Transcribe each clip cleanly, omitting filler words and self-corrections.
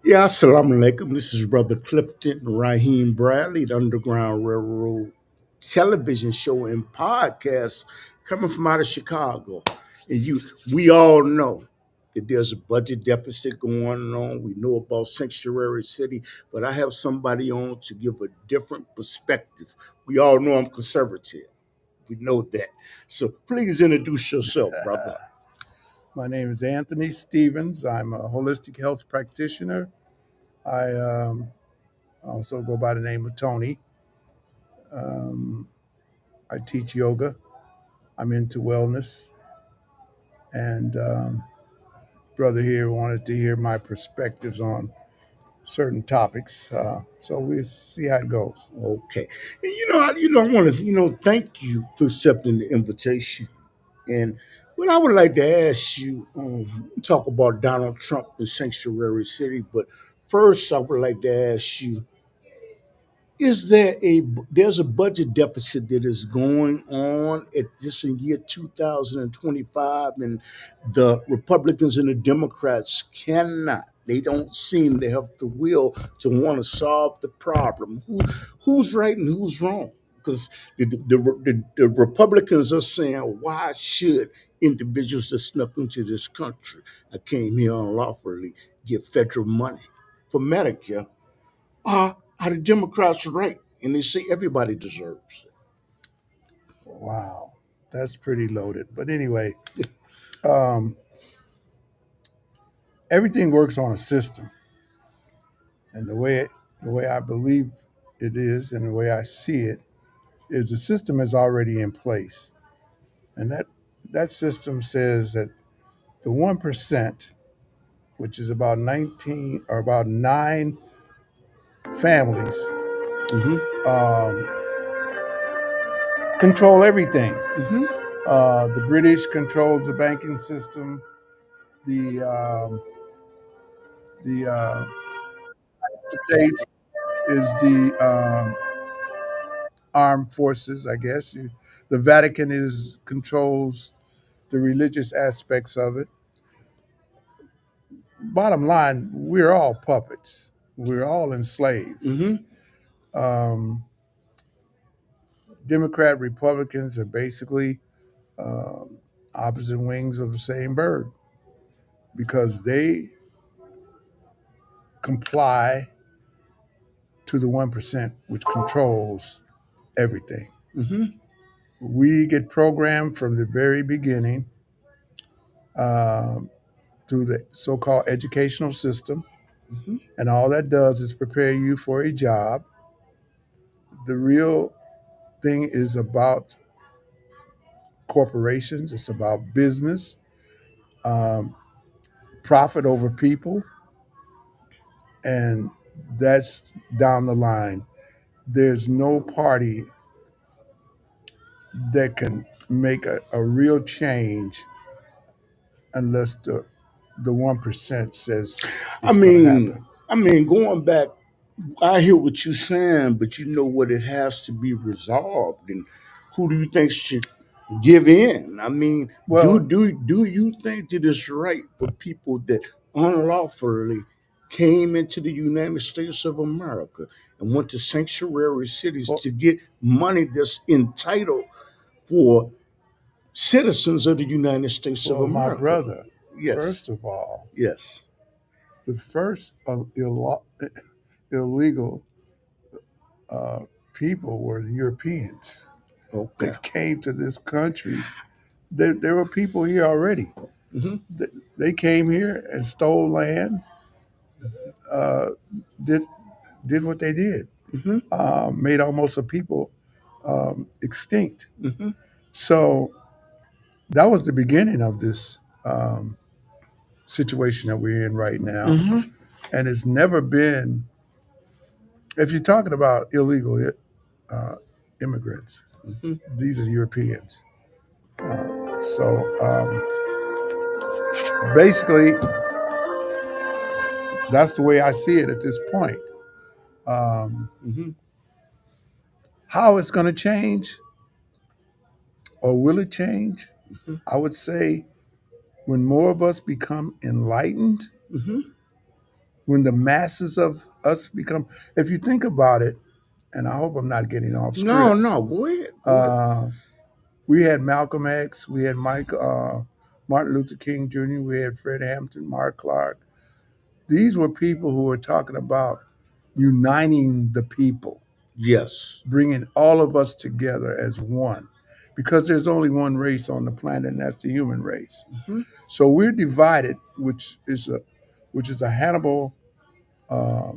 Yeah, assalamu alaikum. This is Brother Clifton Raheem Bradley, the Underground Railroad television show and podcast coming from out of Chicago. And we all know that there's a budget deficit going on. We know about Sanctuary City, but I have somebody on to give a different perspective. We all know I'm conservative. We know that. So please introduce yourself, brother. My name is Anthony Stevens. I'm a holistic health practitioner. I also go by the name of Tony. Um, I teach yoga. I'm into wellness. And brother here wanted to hear my perspectives on certain topics. So we'll see how it goes. Okay. And I want to, thank you for accepting the invitation. And what I would like to ask you, talk about Donald Trump and Sanctuary City, but first I would like to ask you, there's a budget deficit that is going on at this in year 2025, and the Republicans and the Democrats cannot. They don't seem to have the will to want to solve the problem. Who's right and who's wrong? Because the Republicans are saying, why should individuals that snuck into this country, I came here unlawfully, get federal money for Medicare? Are the Democrats right? And they say everybody deserves Wow, that's pretty loaded. But anyway, it. um, everything works on a system. And the way I believe it is and the way I see it is the system is already in place. And that system says that the 1%, which is about 19 or about 9 families, Hmm. um, control everything. Hmm. The British controls the banking system. The States is the armed forces, I guess. The Vatican is controls the religious aspects of it. Bottom line, we're all puppets. We're all enslaved. Hmm. Um, Democrat Republicans are basically um, opposite wings of the same bird because they comply to the 1%, which controls everything. Hmm. We get programmed from the very beginning um, through the so called educational system, Hmm. and all that does is prepare you for a job. The real thing is about corporations, it's about business, um, profit over people, and that's down the line. There's no party that can make a real change unless the 1% says I it's going to mean, happen. going back, I hear what you're saying, but you know what? It has to be resolved, and who do you think should give in? I mean, Well, do you think that it's right for people that unlawfully came into the United States of America and went to sanctuary cities well, to get money that's entitled for citizens of the United States of my America? brother, Yes, first of all, yes. the first illegal uh, people were the Europeans Okay. that came to this country. There were people here already. Hmm. Th- They came here and stole land, uh, did did what they did, Hmm. made almost a people extinct. Hmm. So that was the beginning of this situation that we're in right now, Hmm. and it's never been. If you're talking about illegal uh, immigrants, Hmm. these are Europeans. So basically, that's the way I see it at this point. Um, Hmm. how it's going to change, or will it change? I would say when more of us become enlightened, Hmm. when the masses of us become, if you think about it, and I hope I'm not getting off No, script, no, go ahead. Go ahead. uh, we had Malcolm X, we had Martin Luther King Jr., we had Fred Hampton, Mark Clark. These were people who were talking about uniting the people, Yes. bringing all of us together as one, because there's only one race on the planet, and that's the human race. Hmm. So we're divided, which is a Hannibal uh,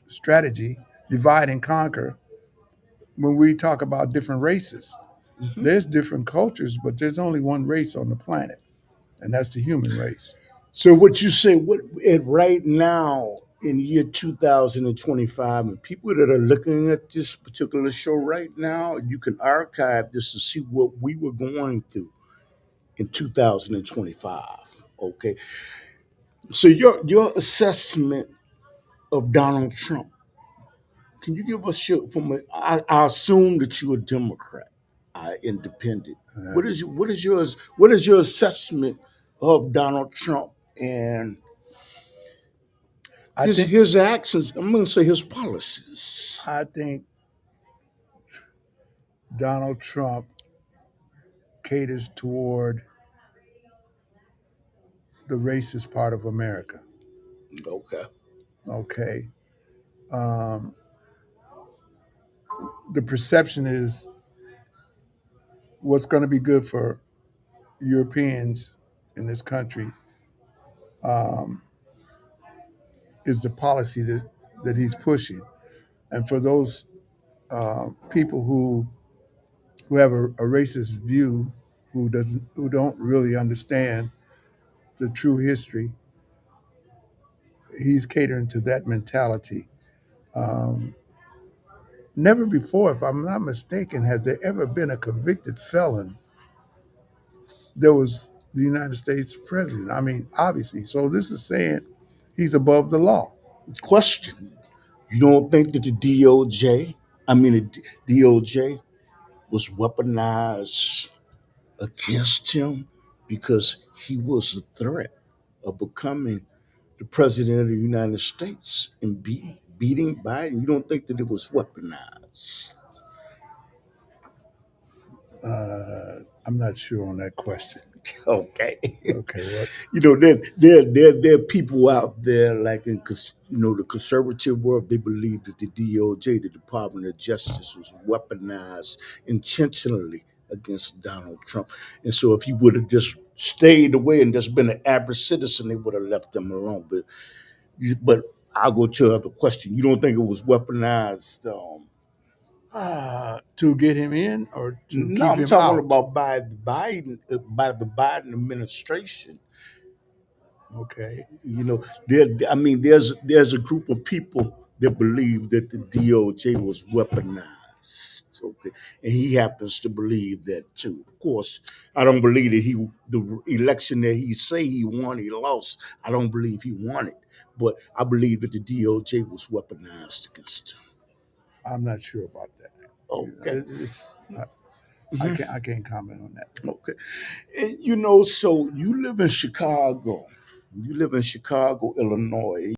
strategy, divide and conquer. When we talk about different races, Hmm. there's different cultures, but there's only one race on the planet, and that's the human race. So what you say? What right now in year 2025, and people that are looking at this particular show right now, you can archive this to see what we were going through in 2025. Okay, so your assessment of Donald Trump. Can you give us your from a, I assume that you're a Democrat, independent. Uh, What is your assessment of Donald Trump and I think his actions? I'm going to say his policies. I think Donald Trump caters toward the racist part of America. Okay. Okay, um, the perception is what's going to be good for Europeans in this country um, is the policy that he's pushing, and for those people who have a racist view, who don't really understand the true history, he's catering to that mentality. Um, Never before, if I'm not mistaken, has there ever been a convicted felon that was the United States president. I mean, obviously. So this is saying he's above the law. Question: You don't think that the DOJ, the DOJ, was weaponized against him because he was a threat of becoming the president of the United States and beating Biden? You don't think that it was weaponized? I'm not sure on that question. Okay. Okay, what? There are people out there like the conservative world. They believe that the DOJ, the Department of Justice, was weaponized intentionally against Donald Trump. And so, if he would have just stayed away and just been an average citizen, they would have left him alone. But I'll go to the other question. You don't think it was weaponized? To get him in or to No, keep I'm him talking out? about by the Biden administration. Okay. There's a group of people that believe that the DOJ was weaponized. Okay, and he happens to believe that too. Of course, I don't believe that the election that he say he won, he lost. I don't believe he won it, but I believe that the DOJ was weaponized against him. I'm not sure about that. Okay. I Mhm. can't comment on that. Okay. And so you live in Chicago. You live in Chicago, Illinois.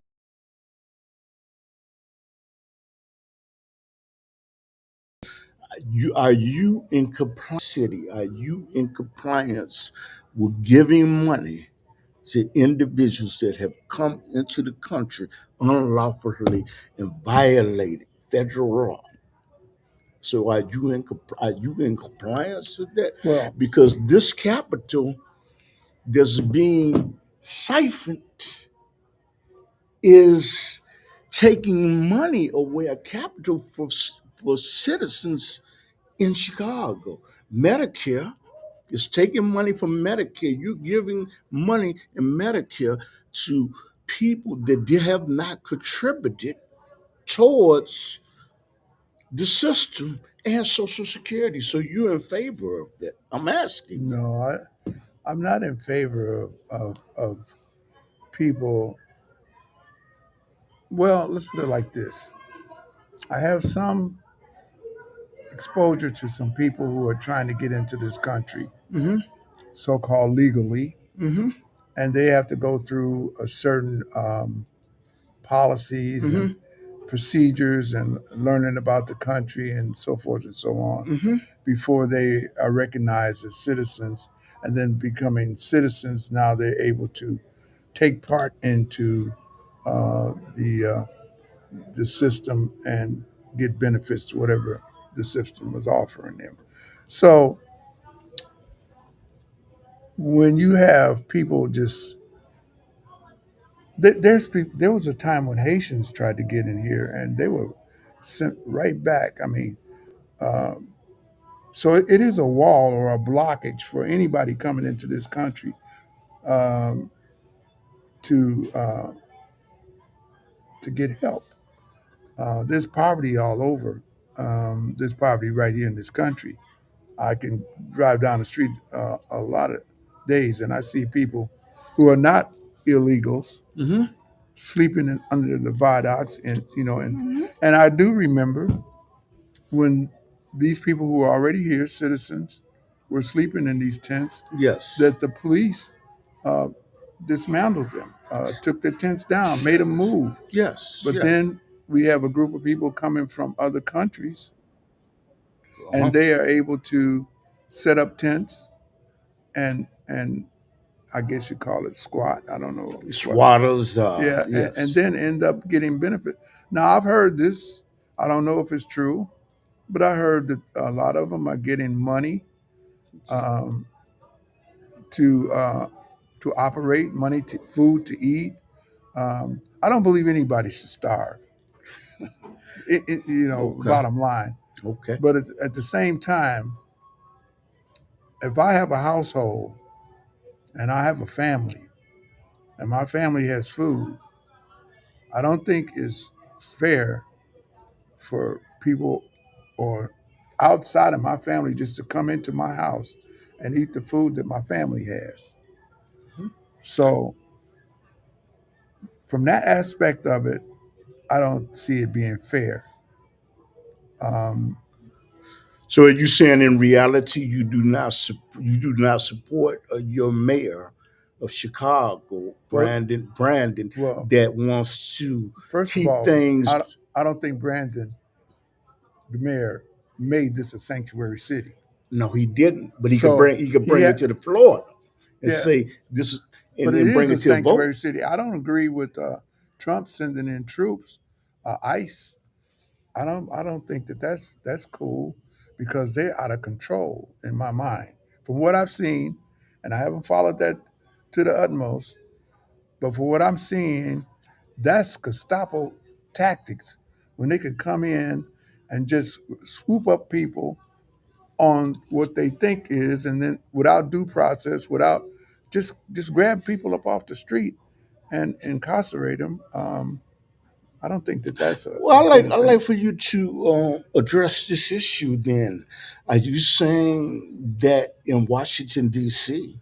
Are you in compliance city? Are you in compliance with giving money to individuals that have come into the country unlawfully and violated federal law? So are you in compliance with that? Well, Because this capital that's being siphoned is taking money away, a capital for citizens in Chicago. Medicare is taking money from Medicare. You're giving money in Medicare to people that they have not contributed towards the system and Social Security. So you're in favor of that. I'm asking you. no, I'm not in favor of people. Well, let's put it like this. I have some exposure to some people who are trying to get into this country, Mm-hmm. so called legally, Mm-hmm. and they have to go through a certain policies and Mm-hmm. procedures and learning about the country and so forth and so on Mm-hmm. before they are recognized as citizens. And then becoming citizens, now they're able to take part into the system and get benefits, whatever the system was offering them. So when you have people just there was a time when Haitians tried to get in here and they were sent right back. I mean, um, so it is a wall or a blockage for anybody coming into this country um, to uh, to get help. There's poverty all over. There's poverty right here in this country. I can drive down the street a lot of days and I see people who are not illegals Mm-hmm. sleeping under the viaducts, and Mm-hmm. and I do remember when these people who are already here, citizens, were sleeping in these tents, Yes. that the police uh, dismantled them, took their tents down, made them Yes. move. Yes. But Yes. then we have a group of people coming from other countries, and Uh-huh. they are able to set up tents and I guess you call it squat. I don't know what. Swatters. Yeah, and Yes. then end up getting benefit. Now I've heard this. I don't know if it's true, but I heard that a lot of them are getting money um, to operate, money to food to eat. I don't believe anybody should starve. Okay. Bottom line. Okay. But at the same time, if I have a household and I have a family and my family has food, I don't think it's fair for people or outside of my family just to come into my house and eat the food that my family has. Mhm. So, from that aspect of it, I don't see it being fair. Um, So are you saying in reality you do not support your mayor of Chicago, well, Brandon, well, that wants to first of keep all, things? I don't think Brandon, the mayor, made this a sanctuary city. No, he didn't. But So he could he bring it had, to the Florida and yeah, say this is but it and is bring a it to a vote. sanctuary city. I don't agree with Trump sending in troops, ICE. I don't think that that's cool because they're out of control in my mind. From what I've seen, and I haven't followed that to the utmost, but for what I'm seeing, that's Gestapo tactics when they could come in and just swoop up people on what they think is, and then without due process, without just grab people up off the street and incarcerate them. I don't think that that's a Well, cool I thing. like for you to address this issue. Then, are you saying that in Washington D.C.,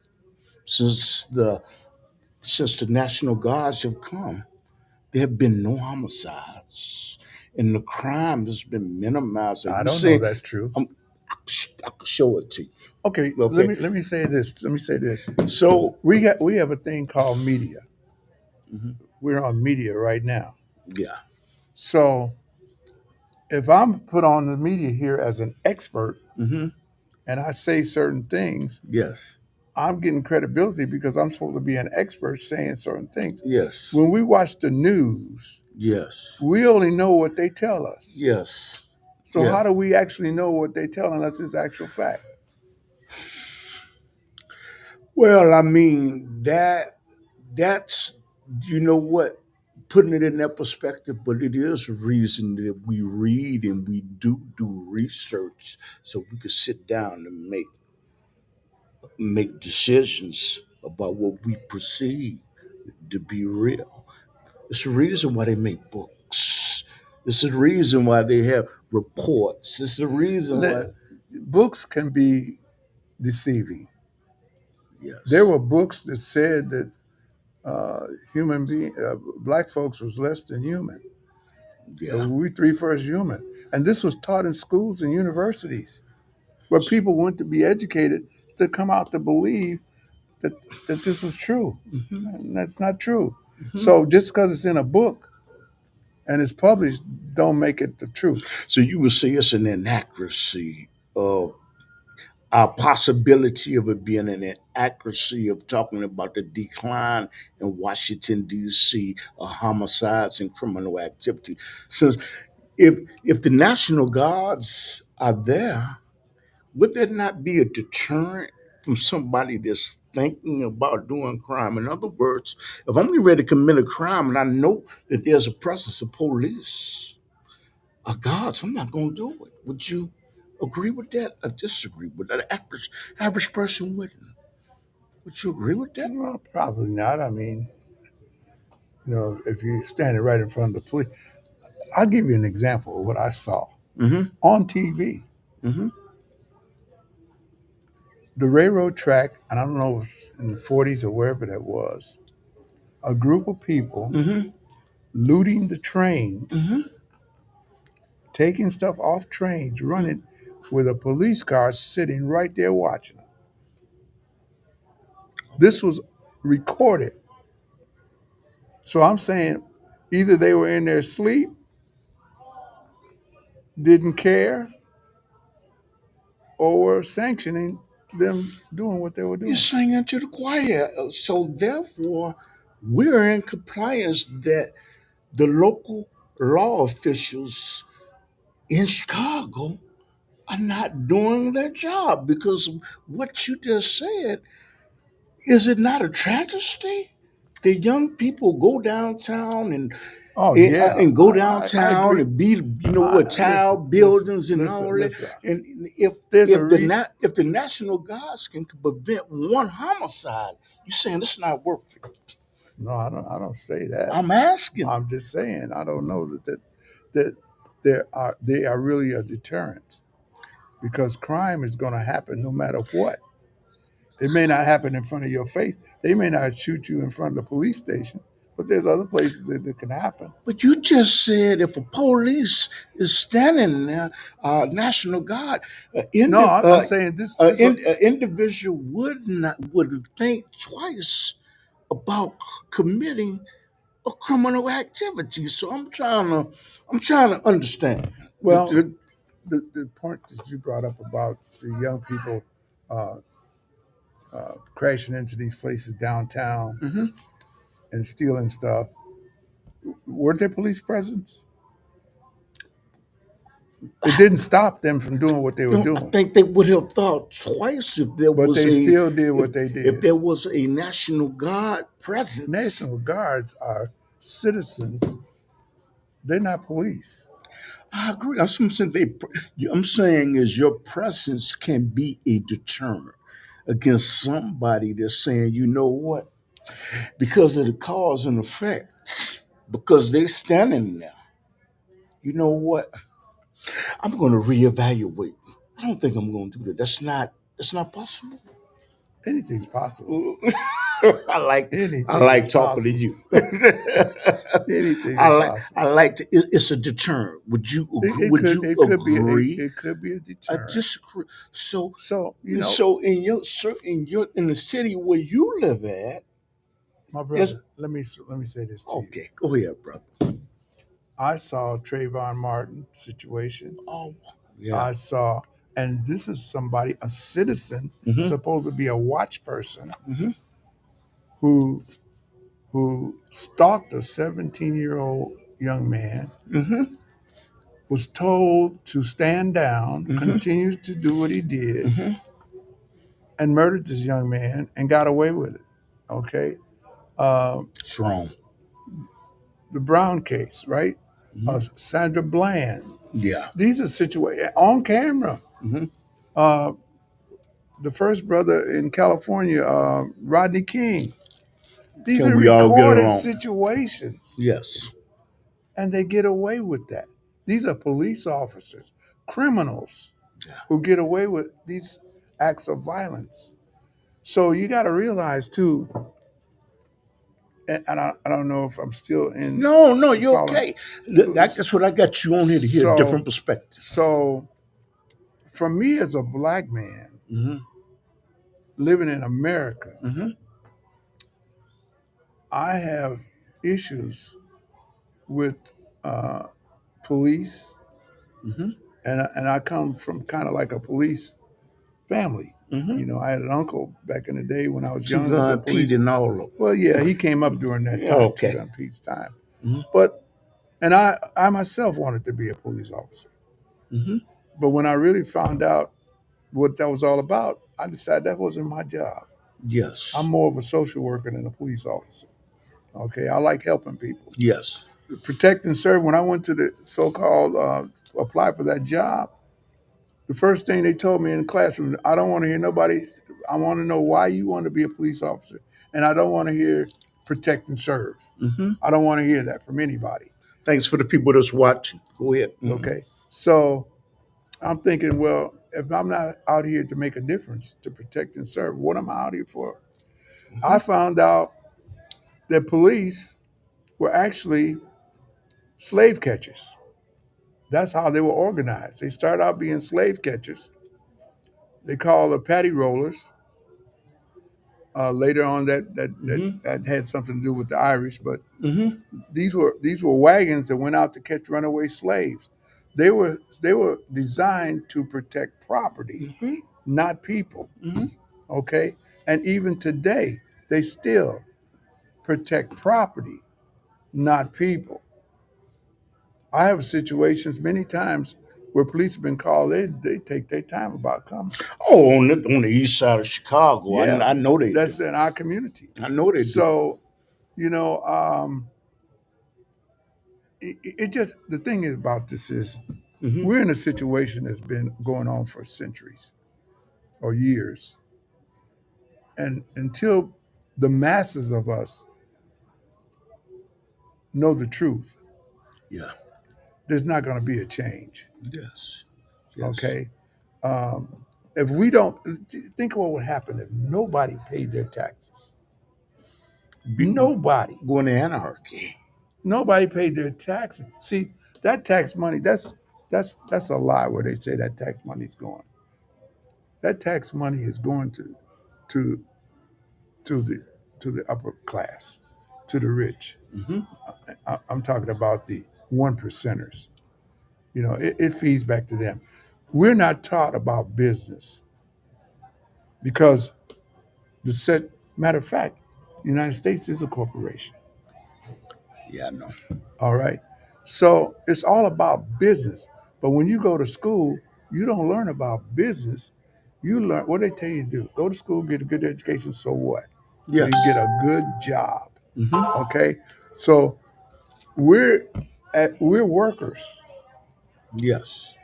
since the National Guards have come, there have been no homicides and the crime has been minimized? Are I you don't know saying that's true. I'm, I can show it to you? Okay, Okay, let me say this. Let me say this. so We have a thing called media. mhm, We're on media right now. yeah, So if I'm put on the media here as an expert hmm, and I say certain things, yes, I'm getting credibility because I'm supposed to be an expert saying certain things. yes, When we watch the news, yes, we only know what they tell us. yes, So yeah. how do we actually know what they're telling us is actual fact? Well, I mean that's you know what, putting it in that perspective, but it is a reason that we read and we do research so we can sit down and make decisions about what we perceive to be real. It's the reason why they make books. It's the reason why they have reports. It's the reason why. Books can be deceiving. There Yes. were books that said that black folks was less than human. That Yeah. we three first human, and this was taught in schools and universities where people went to be educated to come out to believe that this was true. Hmm. And that's not true. Hmm. So just because it's in a book and it's published, don't make it the truth. So you would say it's an inaccuracy of our possibility of it being an inaccuracy of talking about the decline in Washington D.C. of homicides and criminal activity. Since if the National Guards are there, would that not be a deterrent from somebody that's thinking about doing crime? In other words, if I'm getting ready to commit a crime and I know that there's a presence of police or guards, I'm not going to do it. Would you agree with that or disagree with that? Average person wouldn't. Would you agree with that? Well, probably not. I mean, if you're standing right in front of the police, I'll give you an example of what I saw Mm-hmm. on TV. Mm-hmm. The railroad track, and I don't know if in the 40s or wherever that was, a group of people Mm-hmm. looting the trains, Mm-hmm. taking stuff off trains, running with a police car sitting right there watching them. This was recorded. So I'm saying either they were in their sleep, didn't care, or were sanctioning them doing what they were You're doing. singing to the choir. So therefore, we're in compliance that the local law officials in Chicago are not doing their job because what you just said, is it not a tragedy? The young people go downtown Oh yeah, and go I downtown agree. and be what Listen, child listen, buildings and listen, all that. listen. And if There's a if the re. if the National Guards can prevent one homicide, you saying it's not worth it? No, I don't say that. I'm asking. I'm just saying I don't know that they are really a deterrent because crime is going to happen no matter what. It may not happen in front of your face. They may not shoot you in front of the police station, but there's other places that it can happen. But you just said if a police is standing there, National Guard, No, I'm saying this. an individual would think twice about committing a criminal activity. So I'm trying to understand. Well, the point that you brought up about the young people uh, crashing into these places downtown Mhm. and stealing stuff. Were there police presence? It didn't stop them from doing what they were I doing, think they would have thought twice if there but was they a still did if what they if did. there was a National Guard presence. National Guards are citizens. They're not police. I agree. I'm saying is your presence can be a deterrent against somebody that's saying, you know what, because of the cause and effect, because they're standing there. You know what? I'm going to reevaluate. I don't think I'm going to do that. That's not possible. Anything's possible. I like I Anything is like talking to possible. you. Anything I is like possible. I like to. It's a deterrent. It, it Would could you it could be agree? it could be a I deterrent. disagree. So So so in the city where you live at, my is brother, let me say this to you. okay. Go ahead, brother. I saw Trayvon Martin situation. Oh, yeah. I saw, and this is somebody, a citizen, Mm-hmm. supposed to be a watch person, Mm-hmm. who who stalked a 17-year-old young man, Mm-hmm. was told to stand down, Mm-hmm. continued to do what he did, Mm-hmm. and murdered this young man and got away with it. Okay, um, It's wrong. the Brown case, right? Mm-hmm. Sandra Bland. Yeah. These are situations on camera. Mm-hmm. Uh, the first brother in California, Rodney King. These Can are we all get recorded along? situations, Yes. and they get away with that. These are police officers, criminals Yeah. who get away with these acts of violence. So you got to realize too, and I don't know if I'm still in No, no, you're following. okay. That's what I got you on here to hear a So, different perspective. so for me as a black man, Mm-hmm. living in America, Mm-hmm. I have issues with uh, police, Mm-hmm. and I come from kind of like a police family. Mm-hmm. I had an uncle back in the day when I was Two young was a gun Pete police. and all of Well, yeah, he came up during that them. time, Two Okay. Gun Pete's time. Mm-hmm. But and I myself wanted to be a police officer. Mm-hmm. But when I really found out what that was all about, I decided that wasn't my job. I'm Yes. more of a social worker than a police officer. Okay, I like helping people. Yes. Protect and serve. When I went to the so-called apply for that job, the first thing they told me in the classroom, I don't want to hear nobody. I want to know why you want to be a police officer, and I don't want to hear protect and serve. Mm-hmm. I don't want to hear that from anybody. Thanks for the people that's watching. Go ahead. Mm-hmm. Okay, so I'm thinking, well, if I'm not out here to make a difference, to protect and serve, what am I out here for? Mm-hmm. I found out that police were actually slave catchers. That's how they were organized. They started out being slave catchers. They called the patty rollers. Later on, Mm-hmm. that had something to do with the Irish, but Mm-hmm. these were wagons that went out to catch runaway slaves. They were designed to protect property, Mm-hmm. not people. Mm-hmm. Okay, and even today, they still protect property, not people. I have situations many times where police have been called in. They take their time about coming. Oh, on the east side of Chicago, Yeah, I know they do. that's in our community. I know they do. So, you know, it just the thing is about this is Mm-hmm. we're in a situation that's been going on for centuries or years, and until the masses of us know the truth, Yeah. there's not going to be a change. Yes. Yes. Okay, if we don't think of what would happen if nobody paid their taxes. Be, Nobody. going to anarchy. Nobody paid their taxes. See, that tax money, that's a lie where they say that tax money is going. That tax money is going to to the to the upper class, to the rich. Mm-hmm. I'm talking about the one percenters. It feeds back to them. We're not taught about business because the set matter of fact, the United States is a corporation. Yeah, I know. All right. So it's all about business. But when you go to school, you don't learn about business. You learn what they tell you to do. Go to school, get a good education, so what? So you Yes. get a good job. Mm-hmm. Okay. So we're workers Yes.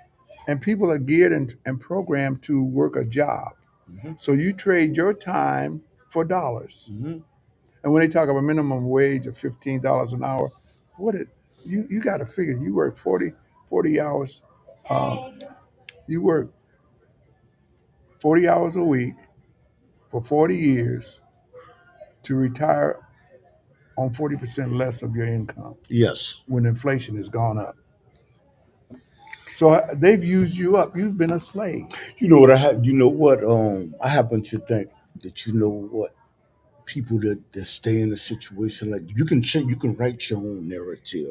and people are geared and programmed to work a job. Mm-hmm. So you trade your time for dollars. Mm-hmm. And when they talk about minimum wage of $15 an hour, what it you got to figure you work 40 hours. You work 40 hours a week for 40 years to retire on 40% less of your income Yes. when inflation has gone up. So they've used you up. You've been a slave. You know what I have? You know what? I happen to think that what people that stay in a situation like you can change, you can write your own narrative.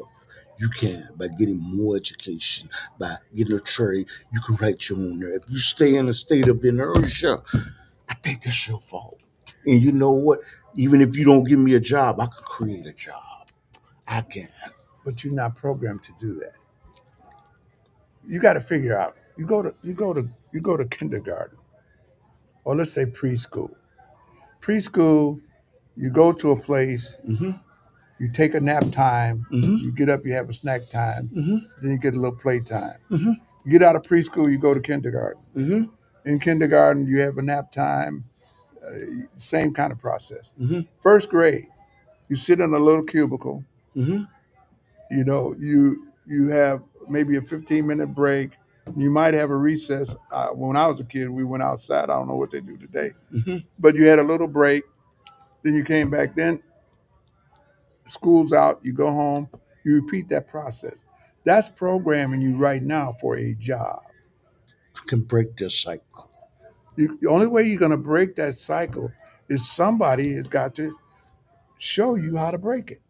You can by getting more education, by getting a trade. You can write your own narrative. You stay in a state of inertia. I think that's your fault. And you know what? Even if you don't give me a job, I can create a job. I can. But you're not programmed to do that. You got to figure out. You go to kindergarten, or let's say preschool. Preschool, you go to a place. Mm-hmm. You take a nap time. Mm-hmm. You get up. You have a snack time. Mm-hmm. Then you get a little play time. Mm-hmm. You get out of preschool. You go to kindergarten. Mm-hmm. In kindergarten, you have a nap time. Same kind of process. Mm-hmm. First grade, you sit in a little cubicle. Mm-hmm. You have maybe a 15-minute break. You might have a recess. When I was a kid, we went outside. I don't know what they do today, Mm-hmm. but you had a little break. Then you came back. Then school's out. You go home. You repeat that process. That's programming you right now for a job. Can break this cycle. The only way you're going to break that cycle is somebody has got to show you how to break it.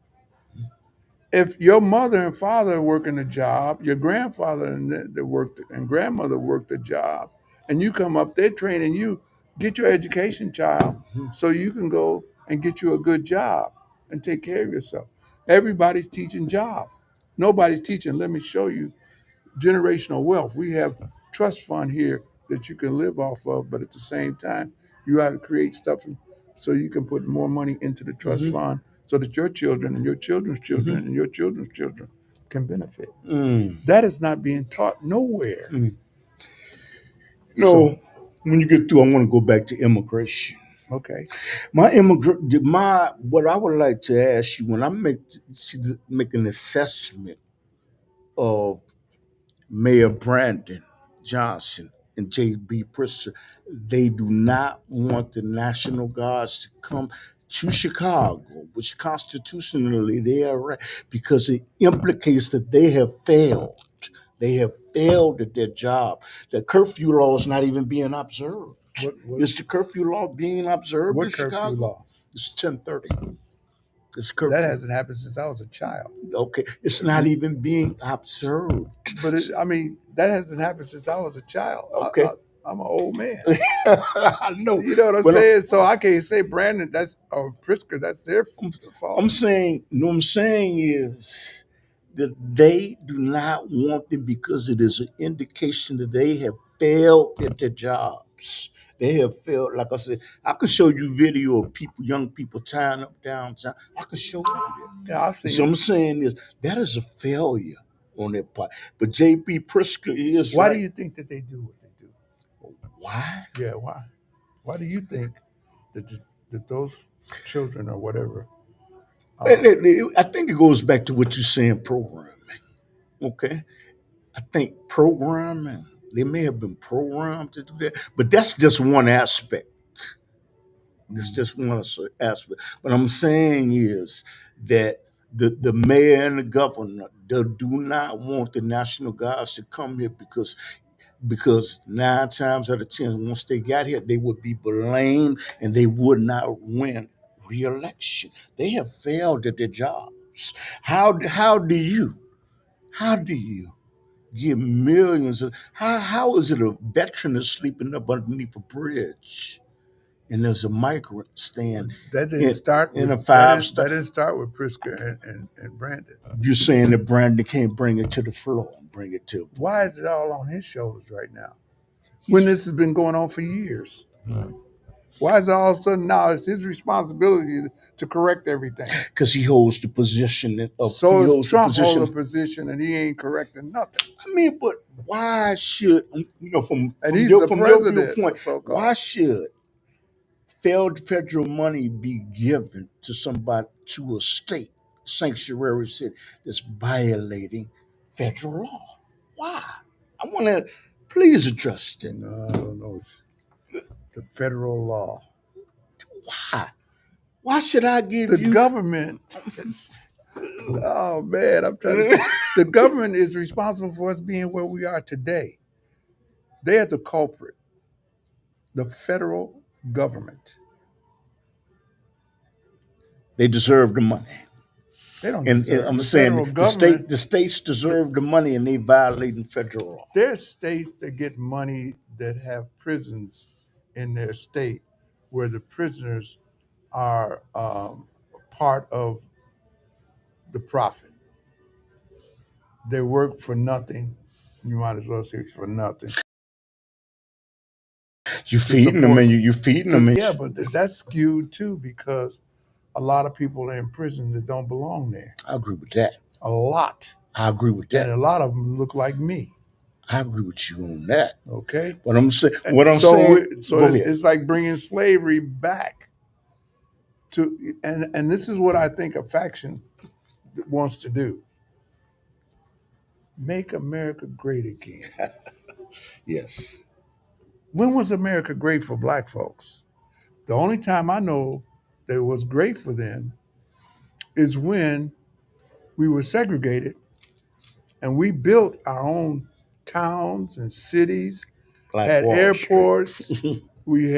If your mother and father working a job, your grandfather and worked and grandmother worked a job, and you come up, they're training you, get your education, child, so you can go and get you a good job and take care of yourself. Everybody's teaching job. Nobody's teaching. Let me show you generational wealth. We have trust fund here that you can live off of, but at the same time, you have to create stuff so you can put more money into the trust fund so that your children and your children's children and your children's children can benefit. Mm. That is not being taught nowhere. Mm. So, No, when you get through, I want to go back to immigration. okay. My what I would like to ask you when I make an assessment of Mayor Brandon Johnson and J.B. Pritzker, they do not want the National Guards to come to Chicago, which constitutionally they are right, because it implicates that they have failed. They have failed at their job. The curfew law is not even being observed. What Is the curfew law being observed in what curfew Chicago? law? It's 10:30. It's That curfew. hasn't happened since I was a child. Okay, it's not even being observed. But I mean, that hasn't happened since I was a child. Okay, I'm an old man. I know, You know what I'm but saying? So I can't say Brandon, that's or Pritzker, that's their I'm, fault. I'm saying, what I'm saying is that they do not want them because it is an indication that they have failed at their jobs. They have failed. Like I said, I could show you video of people, young people tying up downtown. I could show you that. Yeah, I've So seen it. I'm saying is that is a failure on their part. But J.P. Pritzker is Why do right. you think that they do what they do? Why? Yeah, why? Why do you think that that those children or whatever? I think it goes back to what you're saying, programming. Okay, I think programming, they may have been programmed to do that, but that's just one aspect. It's just one aspect. What I'm saying is that the mayor and the governor, they do not want the National Guards to come here because 9 times out of 10, once they got here, they would be blamed and they would not win re-election. They have failed at their jobs. How do you give millions of how is it a veteran is sleeping up underneath a bridge and there's a migrant staying That didn't in start in with a five that star? didn't start with Pritzker and Brandon. You're saying that Brandon can't bring it to the floor and bring it to Why is it all on his shoulders right now? When he's this has been going on for years. Why is it all of a sudden now it's his responsibility to correct everything? because he holds the position of So he is holds the Trump holding a position. position and he ain't correcting nothing. I mean, but why should from And from he's your the from your president, viewpoint, so why called. should failed federal money be given to somebody to a state sanctuary city that's violating federal law? Why? I want to please address that. No, I don't know. The federal law. Why? Why should I give The you? government, oh man, I'm trying to say, the government is responsible for us being where we are today. They are the culprit, the federal government. They deserve the money, They don't and deserve I'm the saying federal government. the states deserve the money, and they violating federal law. There are states that get money that have prisons in their state where the prisoners are part of the profit. They work for nothing. You might as well say for nothing You to feeding them, support. and you feeding them. Yeah, but that's skewed too because a lot of people are in prison that don't belong there. I agree with that. A lot. I agree with And that. a lot of them look like me. I agree with you on that. Okay. But I'm saying, And what I'm saying, so go ahead. it's like bringing slavery back to, and this is what I think a faction wants to do: make America great again. Yes. When was America great for black folks? The only time I know that it was great for them is when we were segregated and we built our own towns and cities, Like had Wall Street. airports, We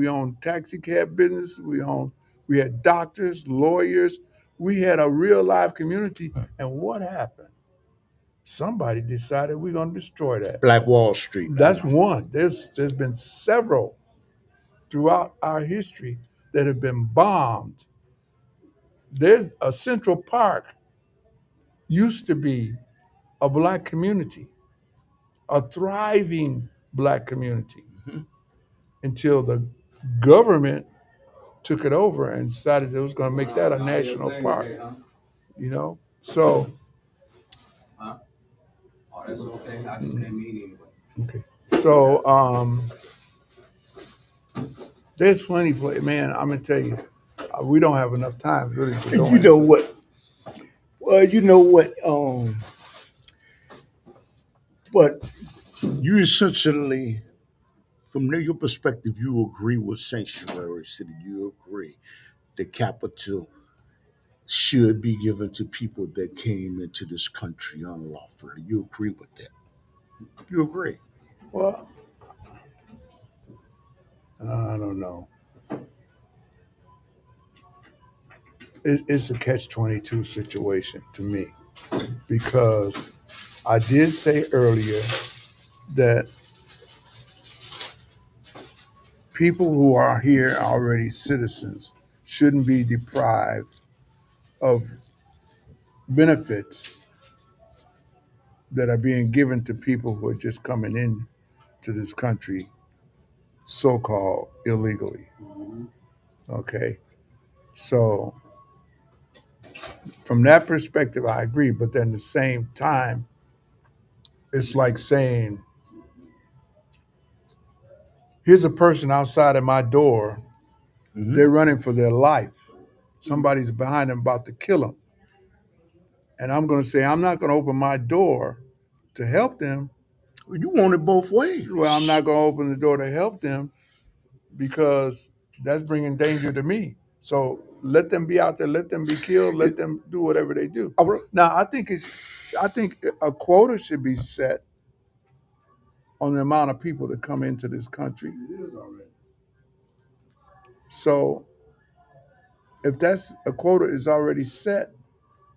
owned taxi cab business. We had doctors, lawyers. We had a real live community. And what happened? Somebody decided we're going to destroy that. Black Wall Street. I That's know. one. There's been several throughout our history that have been bombed. There's a Central Park used to be a black community, a thriving black community, Mhm. until the government took it over and decided it was going to make that a national park. You know, so okay. So there's plenty of man. I'm gonna tell you, we don't have enough time really to go You know into. what? Well, you know what? But you essentially, from your perspective, you agree with sanctuary city. You agree the capital should be given to people that came into this country unlawfully. You agree with that? You agree? Well, I don't know. It's a catch-22 situation to me, because I did say earlier that people who are here already citizens shouldn't be deprived of benefits that are being given to people who are just coming in to this country so-called illegally. Okay, so from that perspective I agree, but then at the same time it's like saying, here's a person outside of my door, Hmm. they're running for their life, somebody's behind them about to kill them, and I'm going to say I'm not going to open my door to help them. You want it both Well, I'm ways. not going to open the door to help them because that's bringing danger to me. So let them be out there, let them be killed, let It, them do whatever they do. I, re- Now, I think a quota should be set on the amount of people that come into this country. So if that's a quota is already set,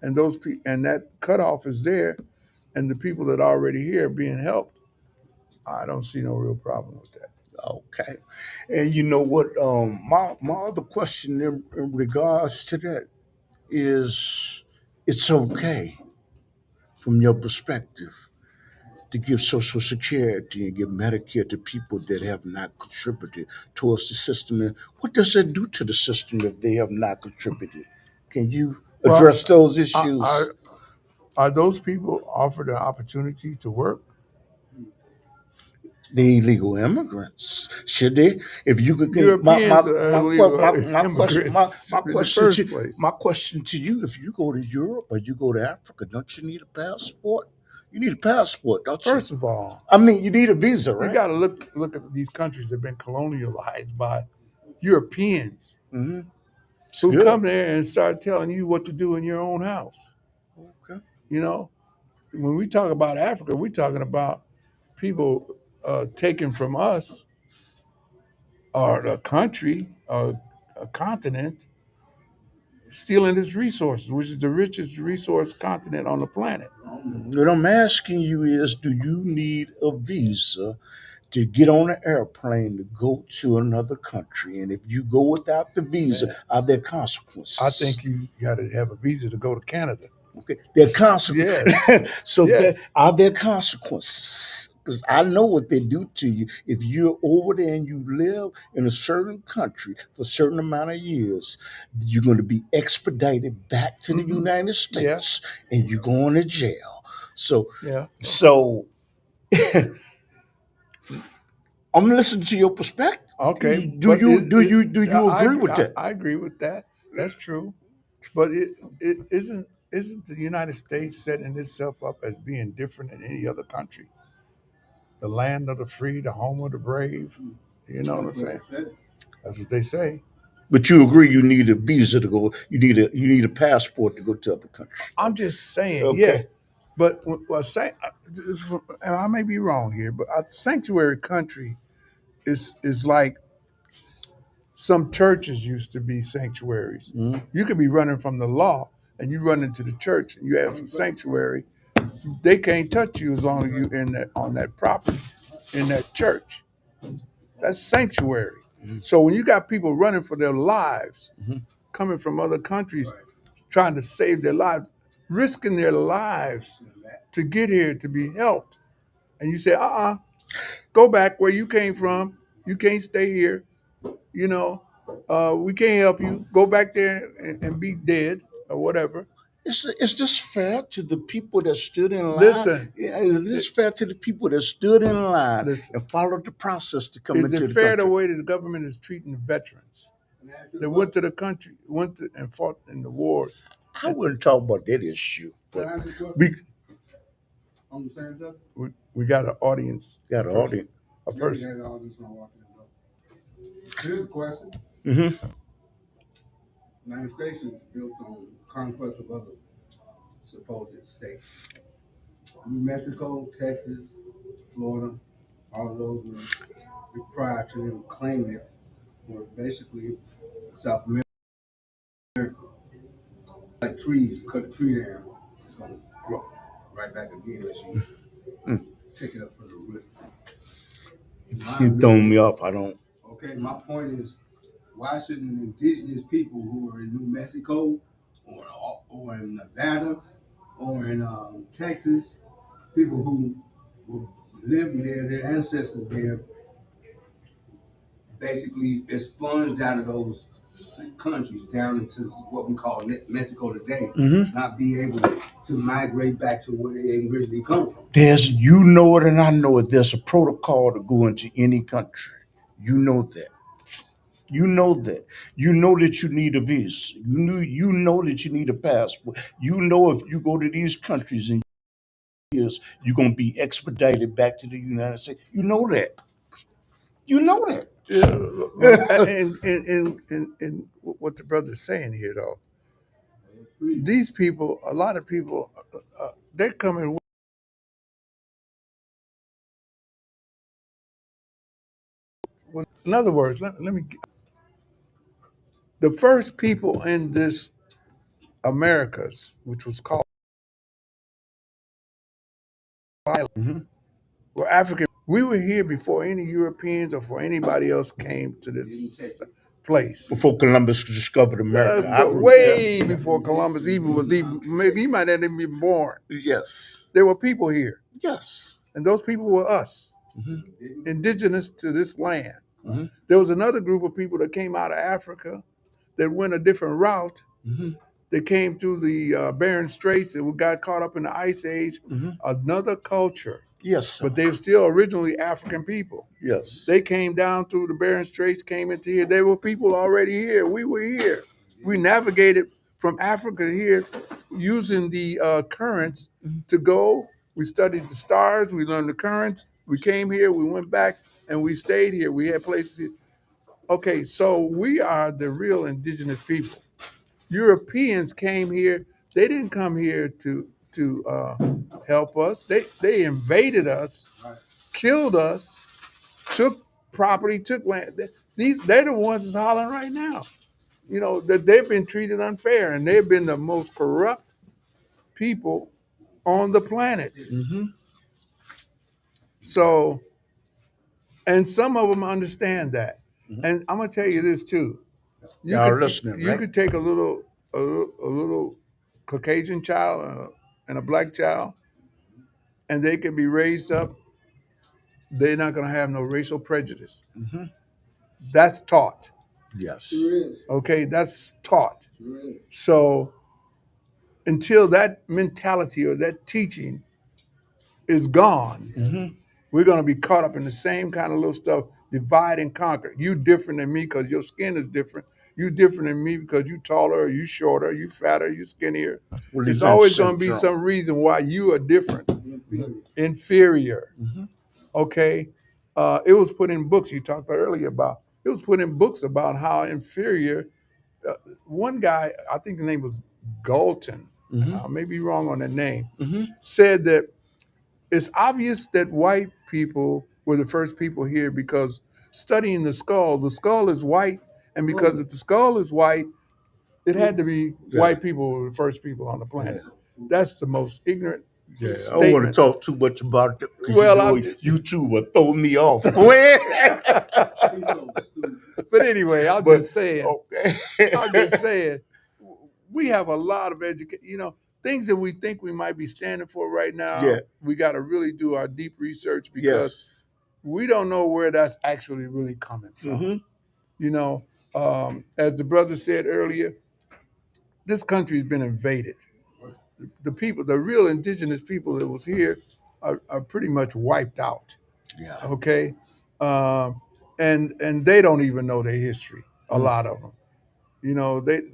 and and that cutoff is there, and the people that are already here being helped, I don't see no real problem with that. okay. And you know what? My other question in regards to that is, it's okay from your perspective to give Social Security and give Medicare to people that have not contributed towards the system. And what does that do to the system if they have not contributed? Can you Well, address those are, issues? are those people offered an opportunity to work? The illegal immigrants should they? If you could get Europeans are illegal immigrants my in the question first to place. my question to you: if you go to Europe or you go to Africa, don't you need a passport? You need a passport, don't you? First of all, I mean, you need a visa, you right? got to look at these countries that have been colonialized by Europeans Mm-hmm. It's who good. come there and start telling you what to do in your own house. Okay. You know, when we talk about Africa, we're talking about people taken from us, or a country, a continent, stealing its resources, which is the richest resource continent on the planet. What I'm asking you is, do you need a visa to get on an airplane to go to another country? And if you go without the visa, Man, are there I consequences? think you got to have a visa to go to Canada. Okay, there are consequences. Yes, So there yes. are there consequences? Because I know what they do to you if you're over there and you live in a certain country for a certain amount of years. You're going to be expedited back to the Hmm. United Yeah, States, and you're going to jail. So, yeah. so I'm listening to your perspective. Okay, Do but you do you do you I, agree agree- with that? I agree with that. That's true. But it isn't the United States setting itself up as being different than any other country? The land of the free, the home of the brave. You know what I'm saying? That's what they say. But you agree you need a visa to go. You need a passport to go to other countries. I'm just saying, Okay. yes. But and I may be wrong here, but a sanctuary country is like some churches used to be sanctuaries. Mhm. You could be running from the law and you run into the church and you ask for sanctuary. They can't touch you as long as you in that on that property in that church. That's sanctuary. So when you got people running for their lives, Mhm. coming from other countries, trying to save their lives, risking their lives to get here to be helped, and you say, go back where you came from. You can't stay here. You know, we can't help you. Go back there and be dead or whatever. It's just fair to the people that stood in line. Listen, Yeah, it's just fair to the people that stood in line listen. and followed the process to come Is into it the fair the country. way that the government is treating the veterans that went to the country, went to, and fought in the wars? I wouldn't talk about that issue, but We we got an audience, got an audience. a person. Here's a question. Mm-hmm. United States is built on conquest of other supposed states. New Mexico, Texas, Florida, all of those were prior to them claiming it were basically South America. Like trees, you cut a tree down, it's gonna grow right back again unless you take it up from the root. You throwing me off. I don't. Okay, my point is, why shouldn't indigenous people who are in New Mexico or in Nevada or in Texas, people who were living there, their ancestors there, basically expunged out of those countries down into what we call Mexico today, not be able to migrate back to where they originally come from? There's, you know it and I know it. There's a protocol to go into any country. You know that. You know that. You know that you need a visa. You know that you need a passport. You know if you go to these countries in years, you're gonna be expedited back to the United States. You know that. You know that. And what the brother's saying here, though, these people, a lot of people, they're coming. In other words, let me. The first people in this Americas, which was called island, Mm-hmm. were African. We were here before any Europeans or for anybody else came to this place. Before Columbus discovered America, I agree with Way that. before Columbus even maybe he might not even be born. Yes. There were people here, Yes. and those people were us, indigenous to this land. There was another group of people that came out of Africa that went a different route. They came through the Bering Straits and got caught up in the Ice Age. Another culture, Yes, sir. but they were still originally African people. Yes. They came down through the Bering Straits, came into here. They were people already here. We were here. We navigated from Africa here using the currents to go. We studied the stars. We learned the currents. We came here. We went back, and we stayed here. We had places here. Okay, so we are the real indigenous people. Europeans came here. They didn't come here to help us. They invaded us, killed us, took property, took land. They're the ones that's hollering right now. You know that they've been treated unfair, and they've been the most corrupt people on the planet. So, and some of them understand that. And I'm gonna tell you this too. You Y'all could listening, you right? could take a little Caucasian child and a black child, and they can be raised up. They're not gonna have no racial prejudice. That's taught. Yes. Sure is. Okay, that's taught. Sure is. So until that mentality or that teaching is gone, we're going to be caught up in the same kind of little stuff, divide and conquer. You different than me because your skin is different. You different than me because you taller, or you shorter, you fatter, you skinnier. Well, It's event always going to be syndrome. some reason why you are different, Inferior. inferior. Okay, it was put in books you talked earlier about. It was put in books about how inferior. One guy, I think the name was Galton. I may be wrong on that name. Said that it's obvious that white people were the first people here because studying the skull is white, and because if the skull is white, it had to be white people were the first people on the planet. That's the most ignorant Yeah, I don't want to statement. talk too much about it because Well, YouTube will throw me off. But anyway, I'm But just saying. okay. I'm just saying. We have a lot of education. Things that we think we might be standing for right now. Yeah. We got to really do our deep research because Yes. we don't know where that's actually really coming from. Mhm. As the brother said earlier, this country has been invaded. The people, the real indigenous people that was here, are pretty much wiped out. Yeah. Okay, and they don't even know their history. A lot of them,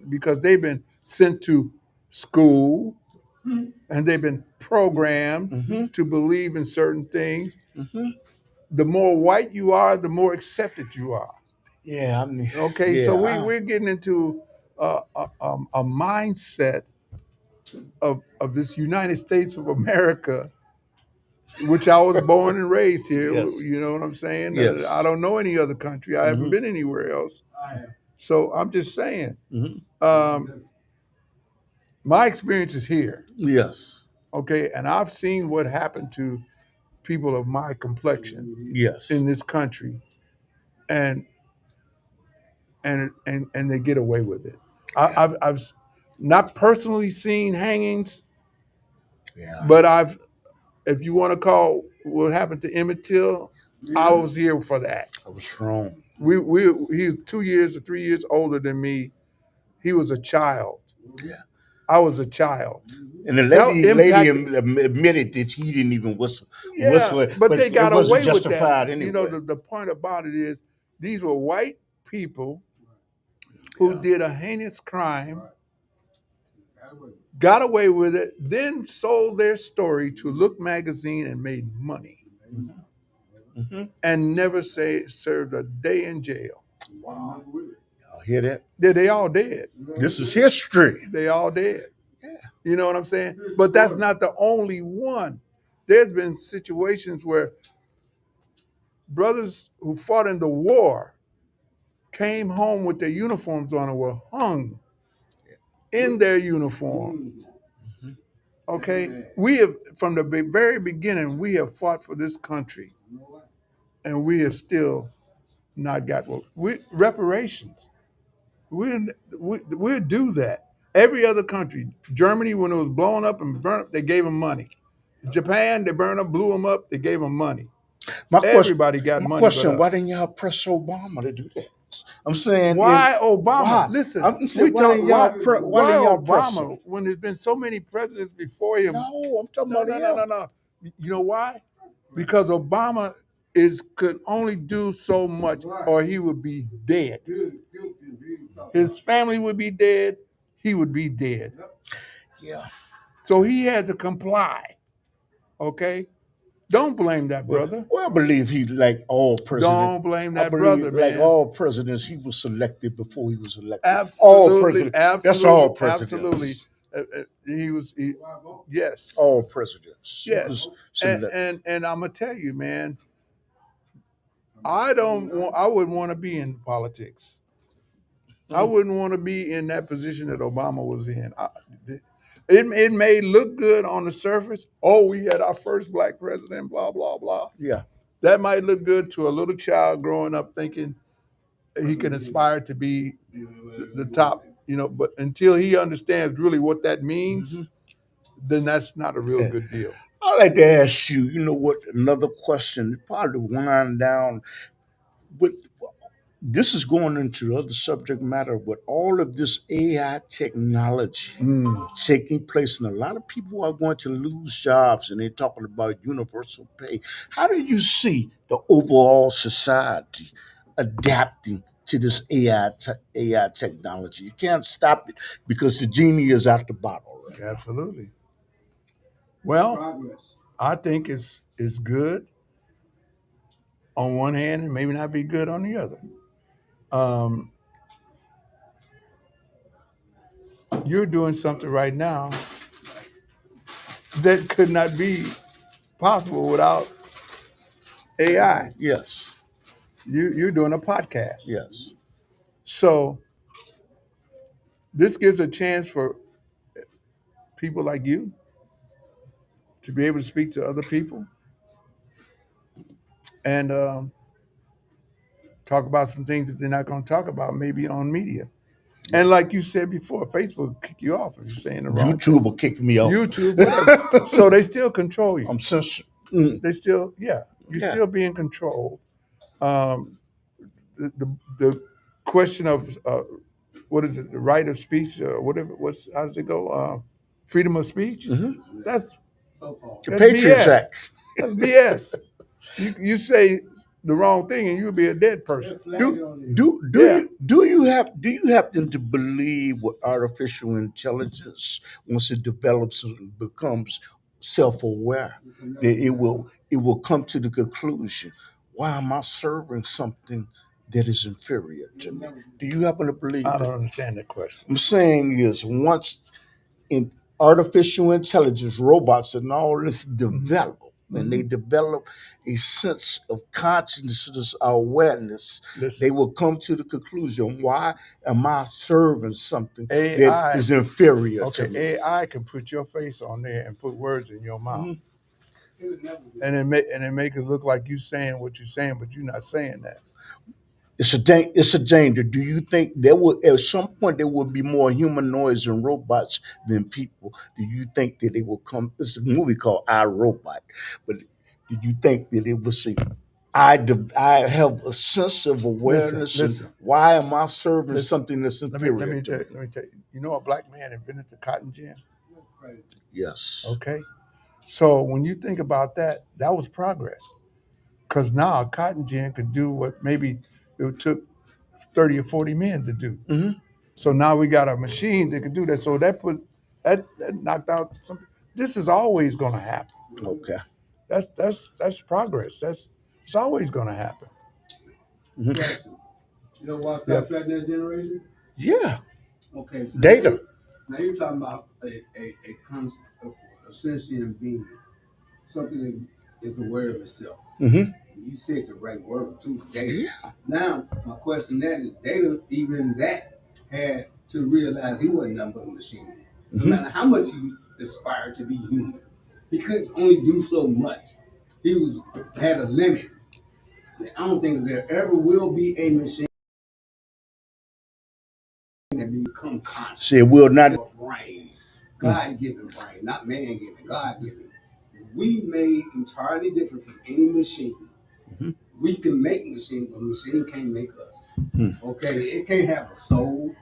because they've been sent to school and they've been programmed Mhm. to believe in certain things. Mhm. The more white you are, the more accepted you are. Yeah, I mean, Okay, yeah, so we're getting into a mindset of this United States of America, which I was born and raised here. Yes. You know what I'm saying? Yes. I don't know any other country. I haven't Mhm. been anywhere else. So I'm just saying, Mhm. my experience is here. Yes. Okay, and I've seen what happened to people of my complexion Yes. in this country, and they get away with it. I've not personally seen hangings, Yeah. but if you want to call what happened to Emmett Till, I was here for that. I was wrong. He was 2 years or 3 years older than me. He was a child. Yeah. I was a child. And the That lady impacted. Admitted that he didn't even whistle Yeah, it, but but they it got wasn't away with that. justified anyway. The point about it is these were white people who did a heinous crime, got away with it, then sold their story to Look magazine and made money, Mm-hmm. and never served a day in jail. Wow. Y'all hear that? Yeah, they all dead. This is history. They all dead. Yeah. You know what I'm saying? But that's not the only one. There's been situations where brothers who fought in the war came home with their uniforms on and were hung in their uniform. Mm-hmm. Okay, we have from the very beginning we have fought for this country, and we have still not got reparations. We'll do that. Every other country, Germany, when it was blown up and burnt up, they gave them money. Japan, they burned up, blew them up, they gave them money. Everybody got money. Why didn't y'all press Obama to do that? I'm saying, why Obama? Why? Listen, I'm saying, why Obama when there's been so many presidents before him? No, I'm talking about him. No. You know why? Because Obama could only do so much, or he would be dead. His family would be dead. He would be dead. Yeah. So he had to comply. Okay. Don't blame that brother. Well, I believe he, like all presidents. Don't blame that brother, man. Like all presidents, he was selected before he was elected. Absolutely, all presidents. That's all presidents. Absolutely. Yes. All presidents. Yes. And I'm gonna tell you, man, I wouldn't want to be in politics. I wouldn't want to be in that position that Obama was in. It may look good on the surface. Oh, we had our first black president, blah, blah, blah. Yeah. That might look good to a little child growing up thinking he can aspire to be the top, but until he understands really what that means, then that's not a real good deal. I'd like to ask you, another question, probably wind down. But this is going into the other subject matter with all of this AI technology taking place, and a lot of people are going to lose jobs, and they're talking about universal pay. How do you see the overall society adapting to this AI technology? You can't stop it because the genie is out the bottle. Right? Absolutely. Well, I think it's good on one hand and maybe not be good on the other. You're doing something right now that could not be possible without AI. Yes. You're doing a podcast. Yes. So this gives a chance for people like you to be able to speak to other people and talk about some things that they're not going to talk about maybe on media. And like you said before, Facebook will kick you off if you're saying the wrong YouTube thing. will kick me off. YouTube, whatever. So they still control you. I'm censored. They still, you're Yeah. still being controlled. Um, the question of what is it, the right of speech, whatever. How does it go? Freedom of speech. That's The that's Patriots BS. Act. That's BS. You say the wrong thing and you'll be a dead person. Yeah. Do you happen to believe with artificial intelligence, once it develops and becomes self-aware, that it will come to the conclusion, why am I serving something that is inferior to me? Do you happen to believe I that? don't understand the question. I'm saying is, once in artificial intelligence, robots and all this develop, and they develop a sense of consciousness, awareness, Listen, they will come to the conclusion, why am I serving something that AI. is inferior Okay, to me? AI can put your face on there and put words in your mouth, Mhm. and it make it look like you saying what you're saying, but you're not saying that. It's a danger. Do you think there will, at some point, there will be more humanoids and robots than people? Do you think that they will come? It's a movie called I, Robot, but do you think that it will say, I have a sense of awareness, and Listen. why am I serving Listen. something that's Let me inferior to me? let me tell you. You know, a black man invented the cotton gin. Yes. Okay, so when you think about that, that was progress. Because now a cotton gin could do what maybe it took 30 or 40 men to do. Hmm. So now we got a machine that can do that. So that knocked out some. This is always going to happen. Okay. That's progress. It's always going to happen. Mhm. Question. You know why Star Trek Next Generation? Yeah. Okay, so Data. now you're talking about a sentient being, something that is aware of itself. Hmm. You said the right word too, data. Yeah. Now, my question that is, data, even that had to realize he wasn't nothing but a machine. No matter how much he aspired to be human, he could only do so much. He had a limit. I don't think there ever will be a machine that become conscious. See, it will not. A brain, God-given brain, not man-given, God-given. We made entirely different from any machine. Mhm. We can make machines, but machine can't make us. Hmm. Okay, it can't have a soul.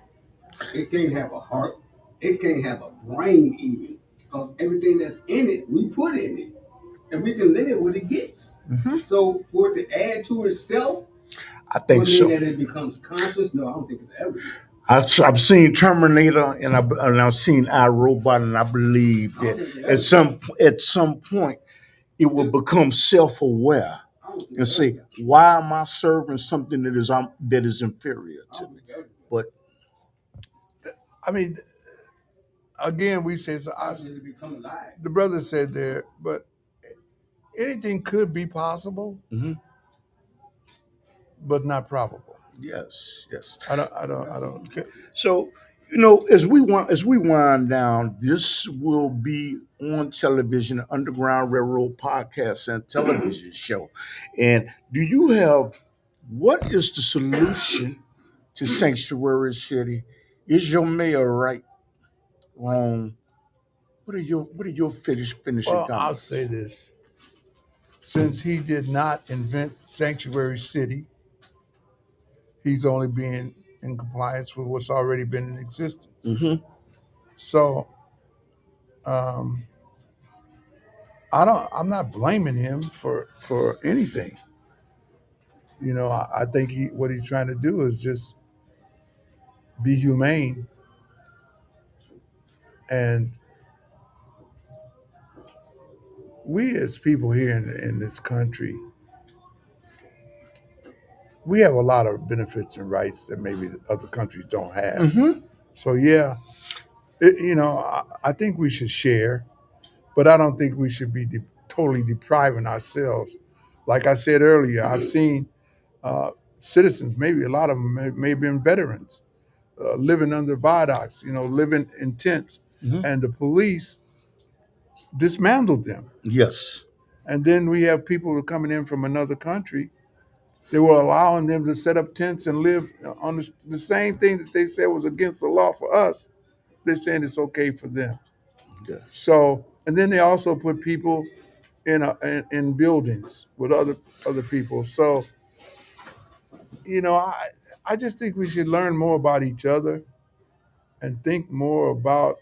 It can't have a heart. It can't have a brain even, because everything that's in it, we put in it, and we can limit what it gets. Mhm. So for it to add to itself, I think would mean so. that it becomes conscious. No, I don't think it'll ever be. I've seen Terminator and I've seen iRobot, and I believe I don't that think it'll ever be. at some point it will become self-aware I don't think and it'll ever say, be. why am I serving something that is inferior I to don't me? think it'll ever be. But I mean, again, we say so. I think it'll become alive. The brother said there, but anything could be possible, mhm, but not probable. yes, yes. I don't. Okay. So, as we wind down, this will be on television, Underground Railroad podcast and television show. And do you have what is the solution to Sanctuary City? Is your mayor right, wrong? What are your finishing Well, I'll say comments? this: since he did not invent Sanctuary City, he's only being in compliance with what's already been in existence. Hmm. So um, I'm not blaming him for anything. You know, I think what he's trying to do is just be humane, and we as people here in this country, we have a lot of benefits and rights that maybe other countries don't have. Hmm. So yeah, I think we should share, but I don't think we should be totally depriving ourselves. Like I said earlier, I've seen uh, citizens, maybe a lot of them may have been veterans, living under viaducts, living in tents, Hmm. and the police dismantled them. Yes. And then we have people who are coming in from another country. They were allowing them to set up tents and live on the same thing that they said was against the law for us. They're saying it's okay for them. Yes. So, and then they also put people in buildings with other people. So, you know, I I just think we should learn more about each other and think more about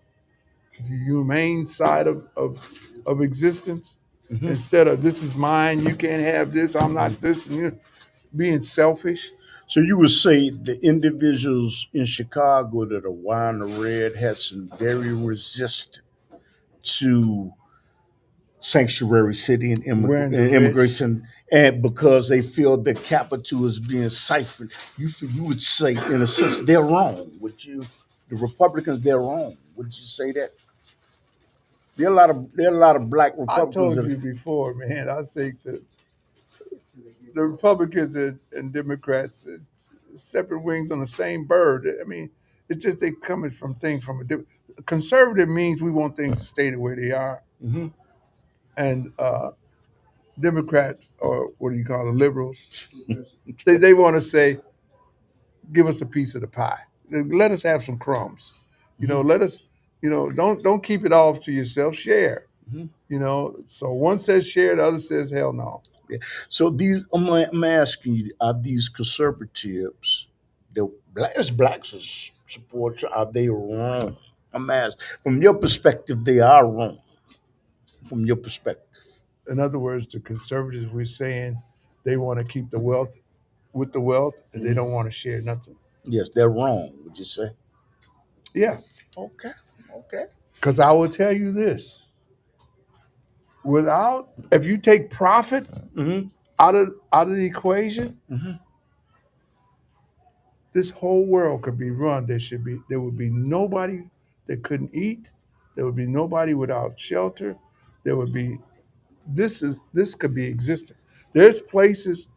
the humane side of existence Hmm. instead of this is mine, you can't have this, I'm not this, and you being selfish. So you would say the individuals in Chicago that are wearing the red hats and very resistant to sanctuary city and Wearing the red. immigration, and because they feel the capital is being siphoned, you would say, in a sense, they're wrong. Would you? The Republicans, they're wrong. Would you say that? There are a lot of black I Republicans told that. you before, man. I think that the Republicans and Democrats, separate wings on the same bird. I mean, it's just they coming from things from a different. Conservative means we want things to stay the way they are, Hmm. and Democrats, or what do you call them, liberals, they want to say, give us a piece of the pie. Let us have some crumbs. Hmm. Let us, don't keep it all to yourself. Share. Hmm. So one says share, the other says hell no. Yeah. So I'm asking you: are these conservatives, the blacks support you? Are they wrong? I'm asking. From your perspective, they are wrong. From your perspective, In other words, the conservatives, we're saying they want to keep the wealth with the wealth, and they mhm, don't want to share nothing. yes, they're wrong. Would you say? Yeah, Okay. Okay. because I will tell you this: if you take profit Hmm. out of the equation, Hmm. this whole world could be run. There would be nobody that couldn't eat. There would be nobody without shelter. There would be this could be existent. There's places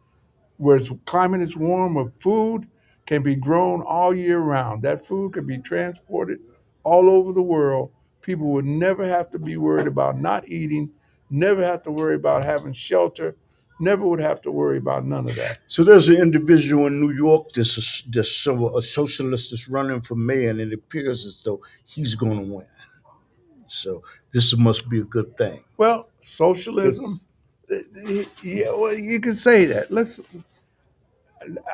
where climate is warm, where food can be grown all year round. That food could be transported all over the world. People would never have to be worried about not eating, never have to worry about having shelter, never would have to worry about none of that. So there's an individual in New York a socialist is running for mayor, and it appears as though he's going to win. So this must be a good thing. Well, socialism, yeah, well, you can say that.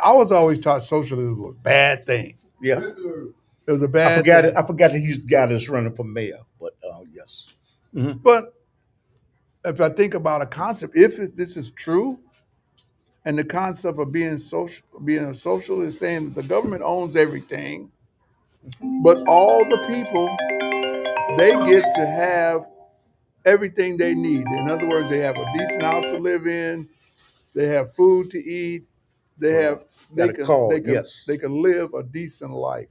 I was always taught socialism was a bad thing. Yeah. It was a I bad forgot it. thing. I forgot that he's got us running for mayor, but yes. Hmm. But if I think about a concept, if this is true, and the concept of being a socialist is saying that the government owns everything, but all the people they get to have everything they need. In other words, they have a decent house to live in, they have food to eat, they have Got they a can call. they can Yes. they can live a decent life.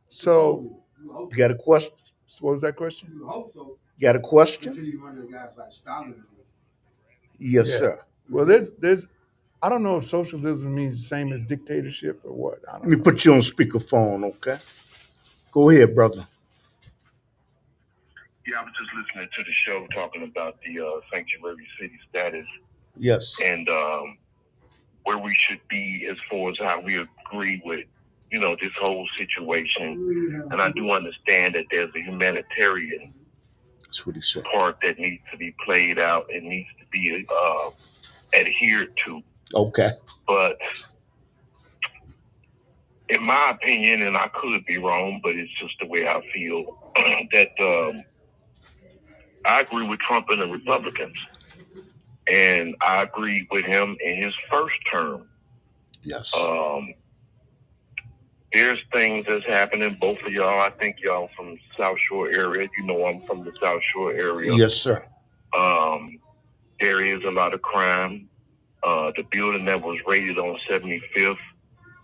So, You got a question? what was that question? You hope so. You got a question? Until you run into guys like Stalin. Yes, Yeah. sir. Well, there's I don't know if socialism means the same as dictatorship or what. I Let don't me know. put you on speakerphone, okay? Go ahead, brother. Yeah, I was just listening to the show talking about the sanctuary city status Yes. and where we should be as far as how we agree with, this whole situation. And I do understand that there's a humanitarian That's what he said. part that needs to be played out and needs to be adhered to. Okay. But in my opinion, and I could be wrong, but it's just the way I feel, that I agree with Trump and the Republicans. And I agree with him in his first term. Yes. There's things that's happening. Both of y'all, I think y'all from the South Shore area. You know I'm from the South Shore area. Yes, sir. There is a lot of crime. The building that was raided on 75th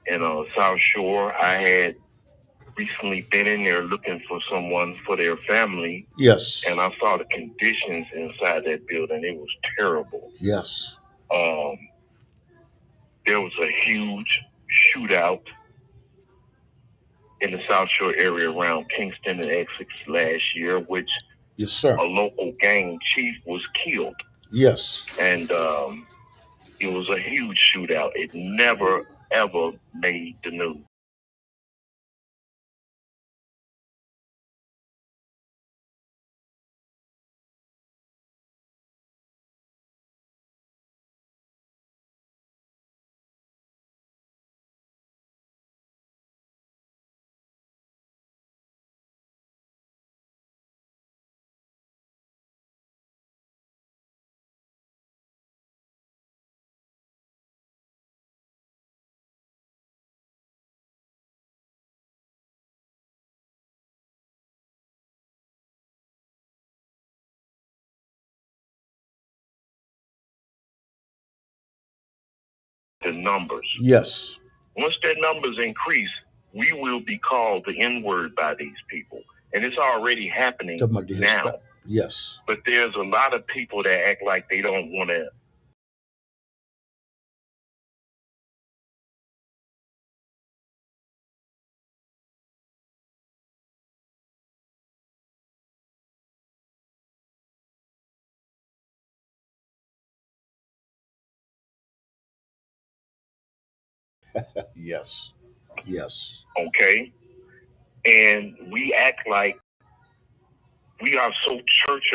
in South Shore, I had recently been in there looking for someone for their family. Yes. And I saw the conditions inside that building. It was terrible. Yes. Um, there was a huge shootout in the South Shore area around Kingston and Essex last year, which Yes, sir. a local gang chief was killed. Yes. And it was a huge shootout. It never, ever made the news. The numbers. Yes. Once their numbers increase, we will be called the N-word by these people. And it's already happening now. Yes. But there's a lot of people that act like they don't want to. Yes. Yes. Okay? And we act like we are so church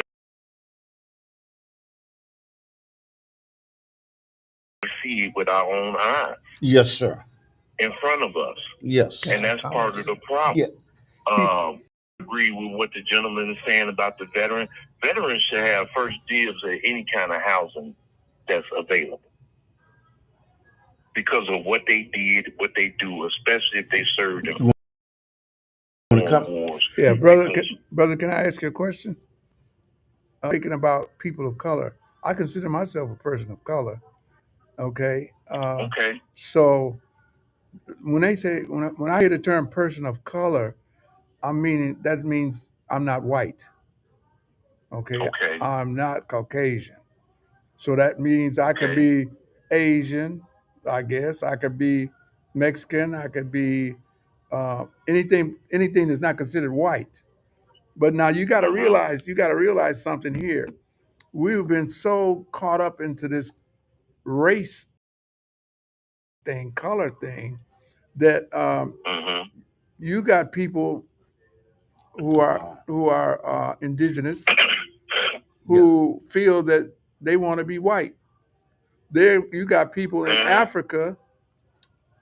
see it with our own eyes Yes, sir. in front of us. Yes. And that's part of the problem. Yeah. Agree with what the gentleman is saying about the veteran. Veterans should have first dibs at any kind of housing that's available because of what they did, what they do, especially if they served in wars. Yeah, brother, can I ask you a question? Speaking about people of color, I consider myself a person of color. Okay. Okay. So when they say when I hear the term person of color, I'm meaning that means I'm not white. Okay. Okay. I'm not Caucasian. So that means I could Okay. be Asian, I guess. I could be Mexican. I could be anything that's not considered white. But now you got to realize something here. We've been so caught up into this race thing, color thing, that Mm-hmm. you got people who are indigenous who feel that they want to be white. There, you got people in Africa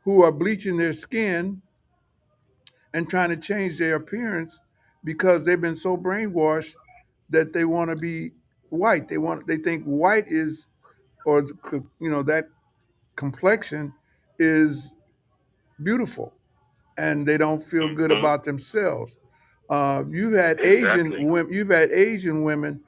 who are bleaching their skin and trying to change their appearance because they've been so brainwashed that they want to be white. They think white is, or that complexion is beautiful, and they don't feel good Mm-hmm. about themselves. You've had Exactly. Asian women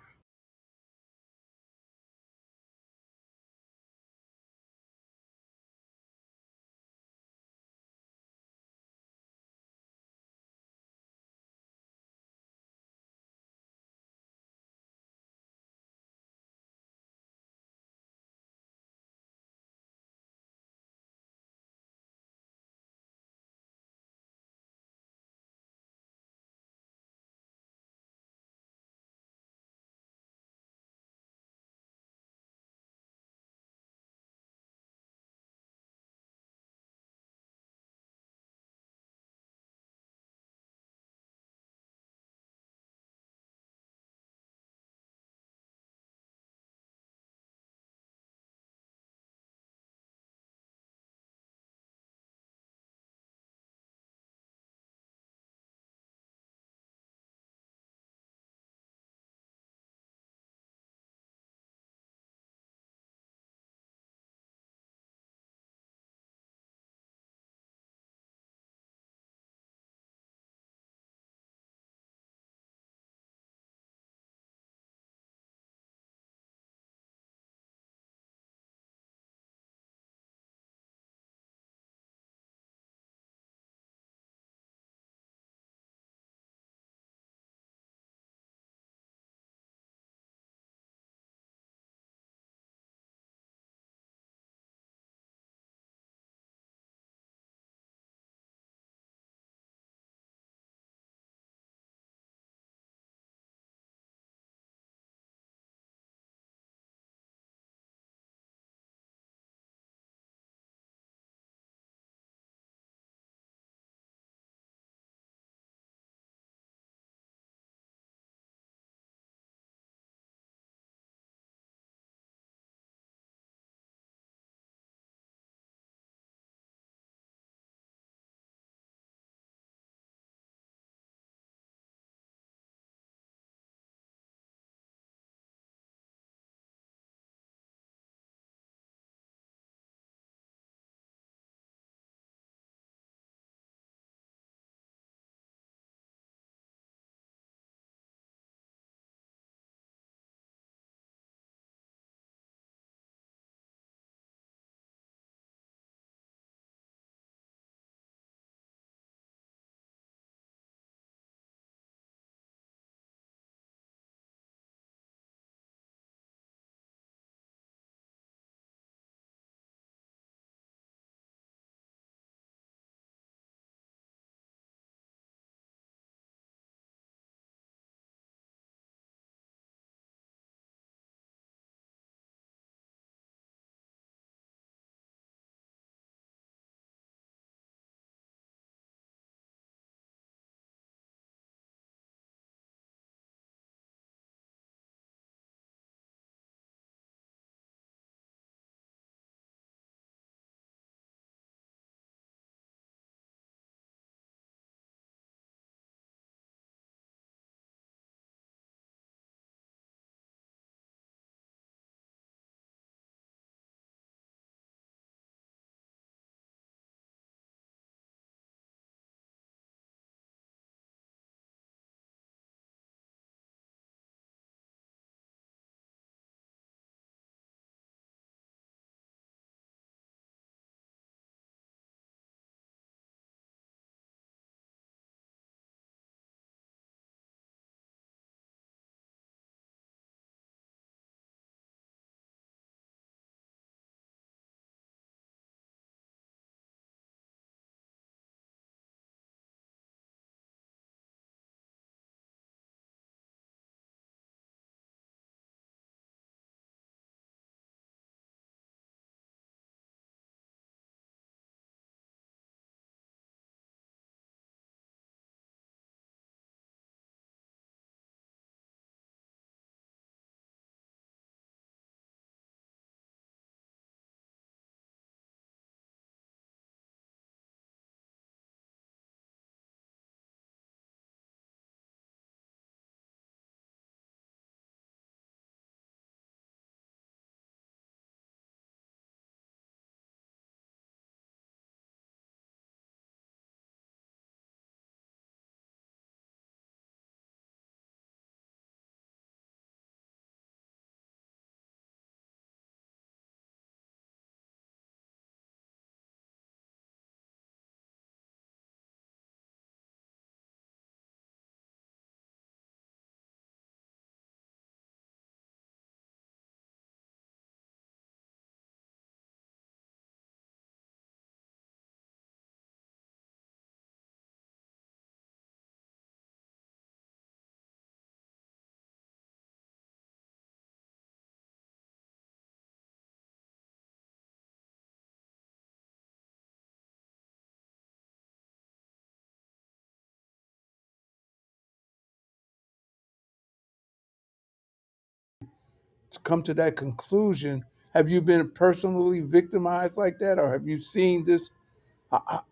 come to that conclusion? Have you been personally victimized like that, or have you seen this?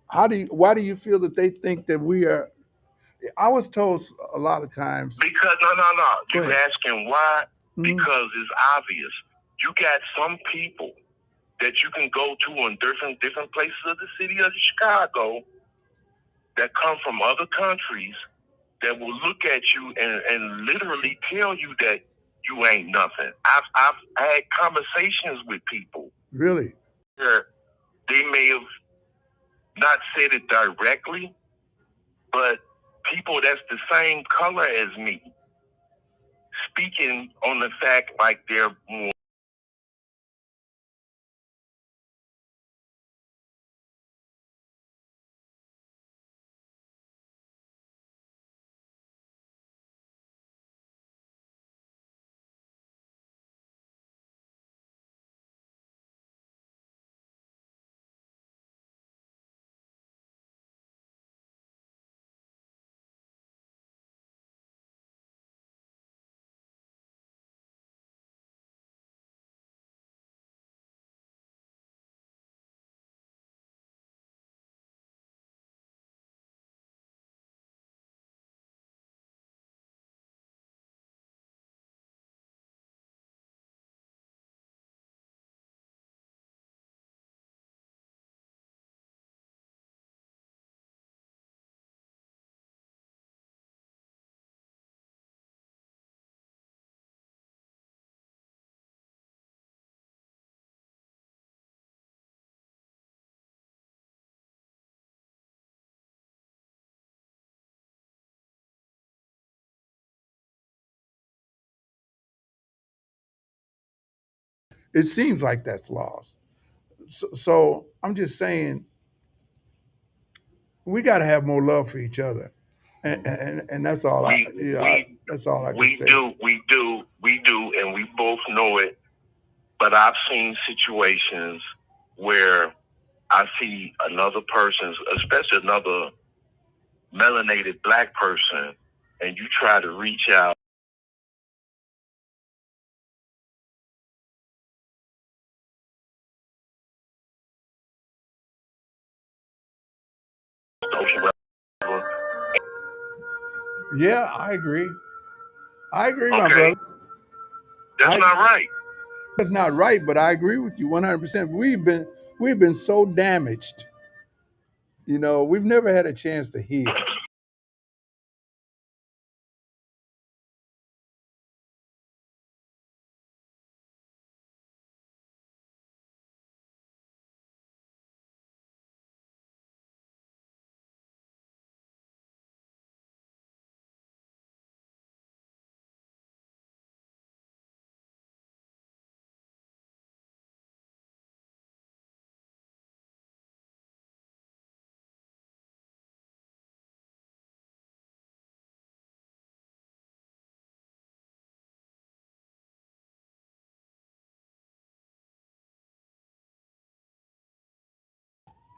How do you? Why do you feel that they think that we are? I was told a lot of times. Because no. Go You ahead. asking why? Mhm. Because it's obvious. You got some people that you can go to in different places of the city of Chicago that come from other countries that will look at you and literally tell you that you ain't nothing. I've had conversations with people Really? where they may have not said it directly, but people that's the same color as me speaking on the fact like they're more. It seems like that's lost. So I'm just saying we got to have more love for each other, and that's all. That's all I can say. We do, and we both know it. But I've seen situations where I see another person, especially another melanated black person, and you try to reach out. Yeah, I agree. I agree, my Okay, brother. that's not right. That's not right, but I agree with you 100%. We've been so damaged. We've never had a chance to heal.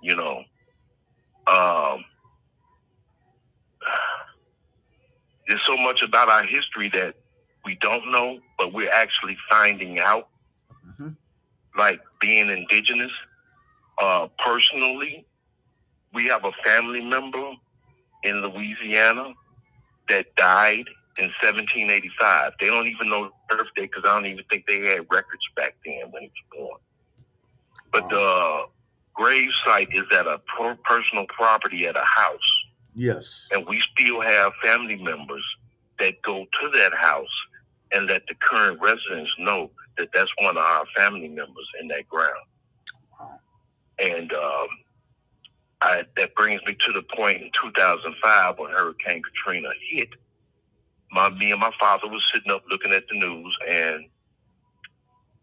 You know, um, there's so much about our history that we don't know, but we're actually finding out. Mm-hmm. Like being indigenous, personally, we have a family member in Louisiana that died in 1785. They don't even know the birthday because I don't even think they had records back then when he was born. But the grave site is at a personal property at a house. Yes. And we still have family members that go to that house and let the current residents know that that's one of our family members in that ground. Wow. And that brings me to the point in 2005 when Hurricane Katrina hit. Me and my father was sitting up looking at the news, and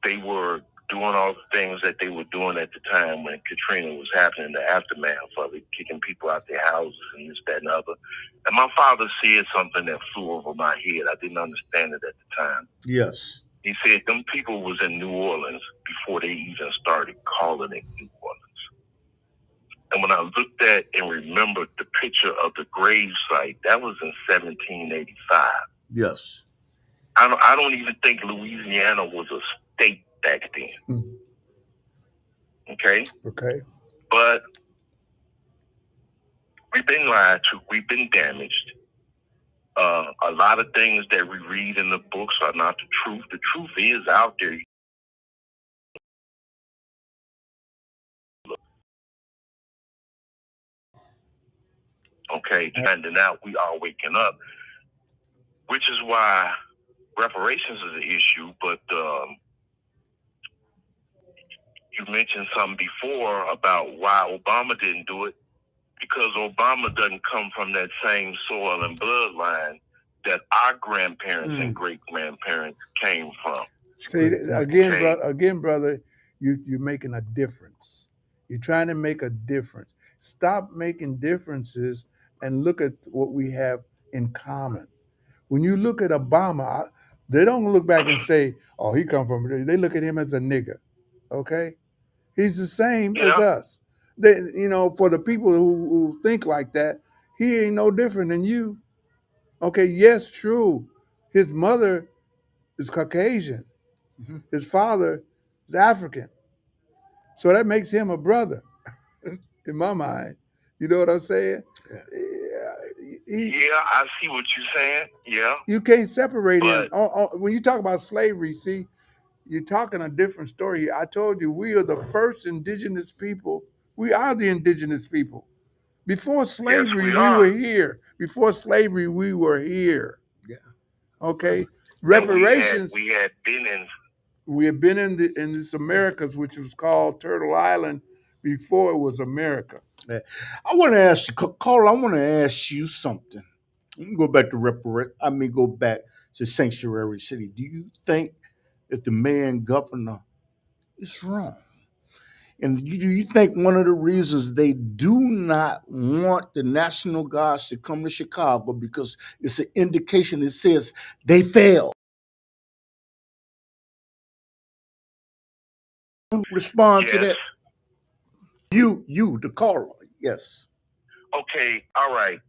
they were doing all the things that they were doing at the time when Katrina was happening, the aftermath of it, kicking people out their houses and this, that, and the other. And my father said something that flew over my head. I didn't understand it at the time. Yes. He said them people was in New Orleans before they even started calling it New Orleans. And when I looked at and remembered the picture of the grave site, that was in 1785. Yes. I don't even think Louisiana was a state back then. Okay? Okay. But we've been lied to, we've been damaged. A lot of things that we read in the books are not the truth. The truth is out there. Okay, finding out we are waking up, which is why reparations is an issue. But you mentioned something before about why Obama didn't do it, because Obama doesn't come from that same soil and bloodline that our grandparents and great grandparents came from. See, again, brother, you're making a difference. You're trying to make a difference. Stop making differences and look at what we have in common. When you look at Obama, they don't look back and say, "Oh, he come from." They look at him as a nigger. Okay, he's the same as us. They, for the people who think like that, he ain't no different than you. Okay, yes, true. His mother is Caucasian. His father is African. So that makes him a brother in my mind. You know what I'm saying? Yeah, I see what you're saying. Yeah. You can't separate him. When you talk about slavery, see, you're talking a different story. I told you we are the first indigenous people. We are the indigenous people. Before slavery, yes, we were here. Before slavery, we were here. Yeah. Okay. Reparations. We had been in. We had been in this Americas, which was called Turtle Island, before it was America. I want to ask you, Carl. I want to ask you something. Go back to go back to Sanctuary City. Do you think that the man governor is wrong? And do you think one of the reasons they do not want the National Guards to come to Chicago because it's an indication that says they failed? Respond to that. You, the caller. Yes. Okay, all right.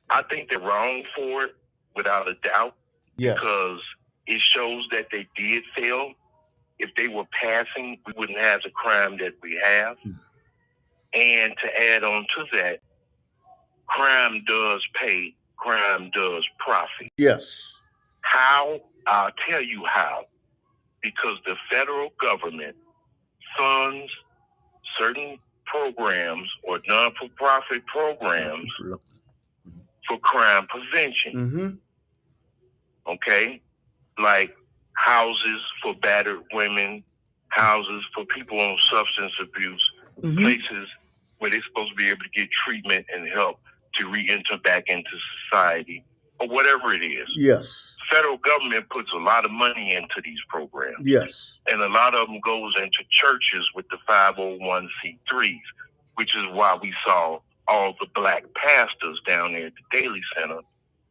I think they're wrong for it, without a doubt. Yes. Because it shows that they did fail. If they were passing, we wouldn't have the crime that we have. And to add on to that, crime does pay, crime does profit. Yes. How? I'll tell you how. Because the federal government funds certain programs or non-for-profit programs for crime prevention. Okay? Like houses for battered women, houses for people on substance abuse, places where they're supposed to be able to get treatment and help to re-enter back into society, or whatever it is. Yes. Federal government puts a lot of money into these programs. Yes. And a lot of them goes into churches with the 501c3s, which is why we saw all the black pastors down there at the Daily Center,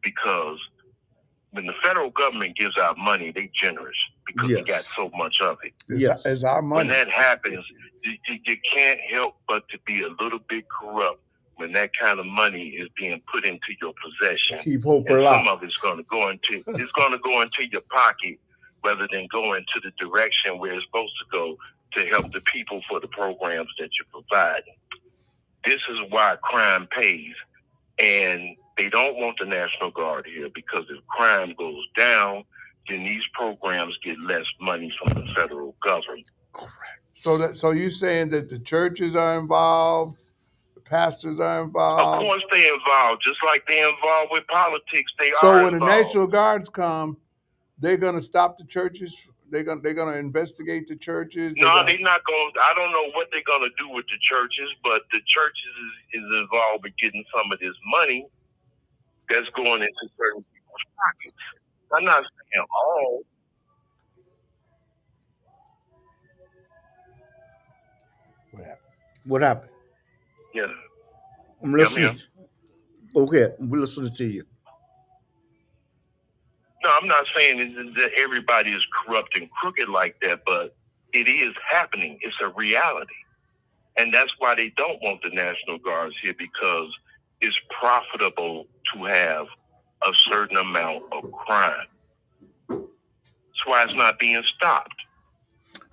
because when the federal government gives out money, they generous because they got so much of it. Yes. It's our money. When that happens, you can't help but to be a little bit corrupt when that kind of money is being put into your possession. Keep hope and alive. some of it's going to go into your pocket rather than go into the direction where it's supposed to go to help the people for the programs that you're providing. This is why crime pays. And they don't want the National Guard here, because if crime goes down, then these programs get less money from the federal government. Correct. So you're saying that the churches are involved, the pastors are involved. Of course they're involved, just like they're involved with politics. So when the National Guards come, they're gonna stop the churches. They're gonna investigate the churches. No, they're not going. I don't know what they're gonna do with the churches, but the churches is involved with getting some of this money that's going into certain people's pockets. I'm not saying all. What happened? Yeah. I'm listening. Go ahead. We're listening to you. No, I'm not saying that everybody is corrupt and crooked like that, but it is happening. It's a reality. And that's why they don't want the National Guards here, because it's profitable to have a certain amount of crime. That's why it's not being stopped.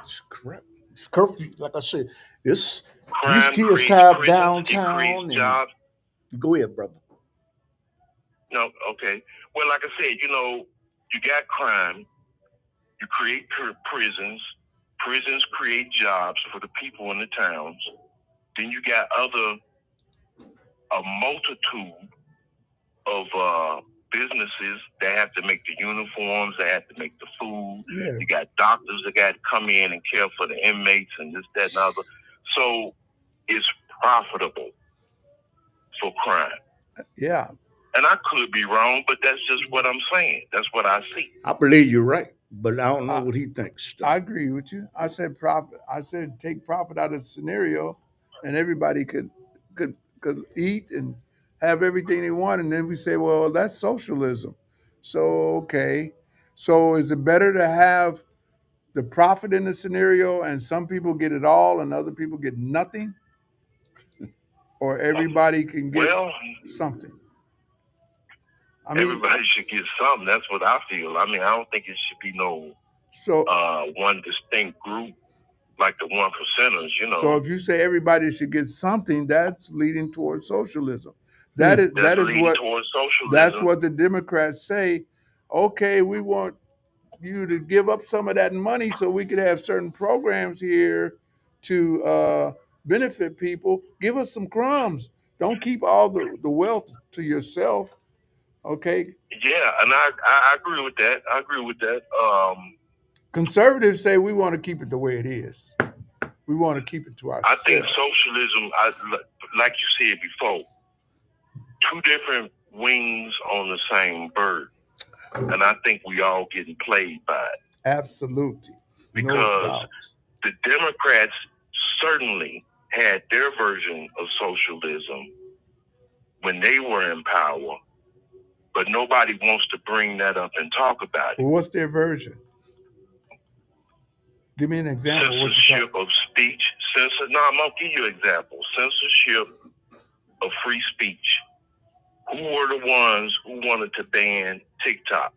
It's correct. It's curfew. Like I said, it's these Crime kids creates tied prisons, it creates downtown and jobs. go ahead, brother. No, okay. Well, like I said, you got crime, you create prisons, prisons create jobs for the people in the towns. Then you got a multitude of businesses that have to make the uniforms, that have to make the food. Yeah. You got doctors that got to come in and care for the inmates and this, that, and other. So it's profitable for crime. Yeah. And I could be wrong, but that's just what I'm saying. That's what I see. I believe you're right, but I don't know I, what he thinks. I agree with you. I said profit. I said take profit out of the scenario, and everybody could eat and have everything they want. And then we say, well, that's socialism. So okay, so is it better to have the profit in the scenario and some people get it all and other people get nothing, or everybody can get Well, something? I mean, everybody should get something. That's what I feel. I mean, I don't think it should be no so one distinct group like the 1%ers, so if you say everybody should get something, that's leading towards socialism. Hmm. That That's is leading what towards that's socialism. what the Democrats say. Okay, we want you to give up some of that money so we could have certain programs here to benefit people. Give us some crumbs. Don't keep all the wealth to yourself. Okay. Yeah, and I agree with that. I agree with that. Conservatives say we want to keep it the way it is. We want to keep it to I think ourselves. socialism, like you said before, two different wings on the same bird. And I think we all getting played by it. Absolutely. No Because doubt. the Democrats certainly had their version of socialism when they were in power, but nobody wants to bring that up and talk about it. Well, what's their version? Give me an example. What you Censorship of speech. No, I'm going to give you an example. Censorship of free speech. Who were the ones who wanted to ban TikTok?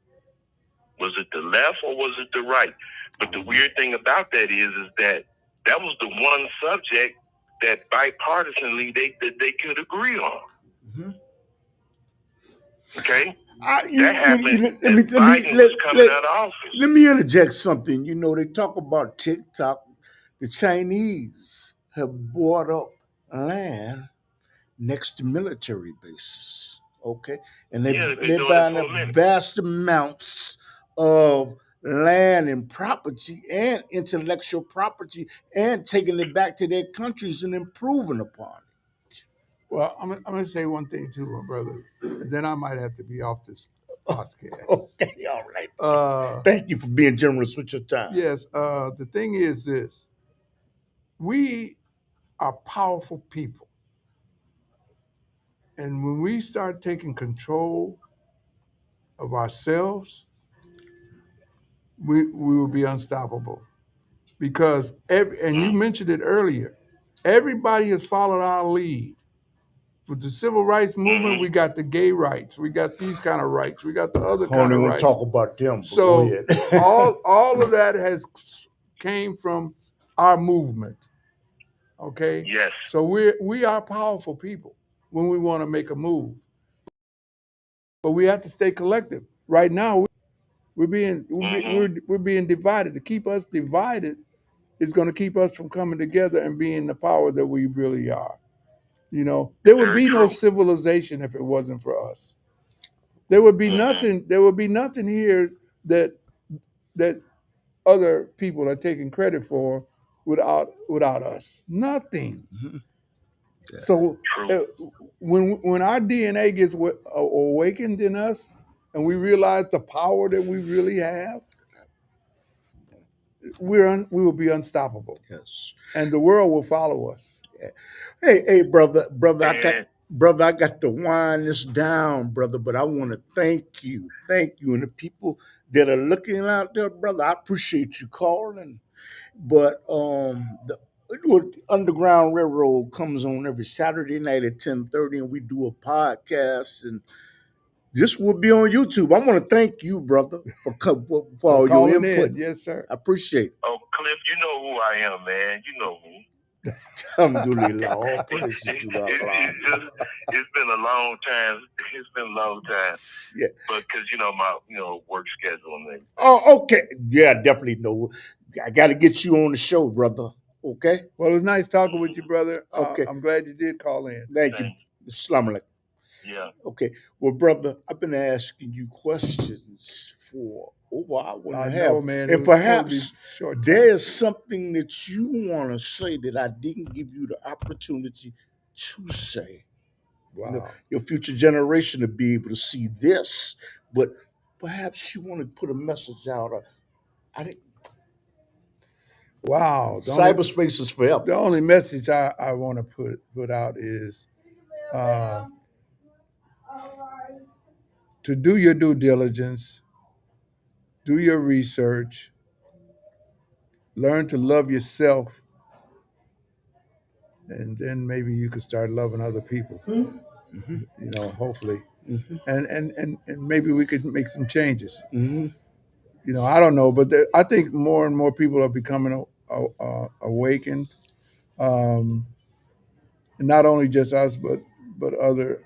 Was it the left or was it the right? But the weird thing about that is that was the one subject that bipartisanly they could agree on. Mm-hmm. Okay? That happened as Biden was coming out of office. Let me interject something. They talk about TikTok. The Chinese have bought up land next to military bases. Okay, and Yeah, they've been they're doing it buying for a up minute. vast amounts of land and property and intellectual property and taking it back to their countries and improving upon it. Well, I'm going to say one thing too, my brother. And then I might have to be off this podcast. Okay, all right. Thank you for being generous with your time. Yes. The thing is this: we are powerful people, and when we start taking control of ourselves, we will be unstoppable. Because and you mentioned it earlier, everybody has followed our lead. With the civil rights movement, we got the gay rights, we got these kind of rights, we got the other I kind don't of want rights. to talk about them. But So go ahead. all of that has came from our movement. Okay. Yes. So we are powerful people when we want to make a move, but we have to stay collective. Right now, we're being divided. To keep us divided is going to keep us from coming together and being the power that we really are. There would Very be no true. civilization if it wasn't for us. There would be nothing. There would be nothing here that other people are taking credit for without us. Nothing. Mhm. So True. when our DNA gets awakened in us, and we realize the power that we really have, we will be unstoppable, Yes. and the world will follow us. Hey, brother, And I got to wind this down, brother. But I want to thank you, and the people that are looking out there, brother. I appreciate you calling. But the Underground Railroad comes on every Saturday night at 10:30, and we do a podcast. And This will be on YouTube. I want to thank you, brother, for For all your calling input. in. Yes, sir. I appreciate it. Oh, Cliff, you know who I am, man. You know me. Alhamdulillah. All praises to Allah. It's been a long time. It's been a long time. Yeah. But because, my, work schedule and everything. Oh, okay. Yeah, definitely know. I got to get you on the show, brother. Okay. Well, it was nice talking with you, brother. Okay. I'm glad you did call in. Thank you. Assalamu alaikum. Yeah. Okay. Well, brother, I've been asking you questions for over an hour and a half. know, man. And perhaps there is something that you want to say that I didn't give you the opportunity to say. Wow. Your future generation to be able to see this, but perhaps you want to put a message out. I didn't. Wow. Cyberspace is forever. The only message I want to put out is to do your due diligence, do your research, learn to love yourself, and then maybe you can start loving other people. Mm-hmm. Hopefully, Mm-hmm. and maybe we could make some changes. Mm-hmm. I don't know, but I think more and more people are becoming awakened. And not only just us, but other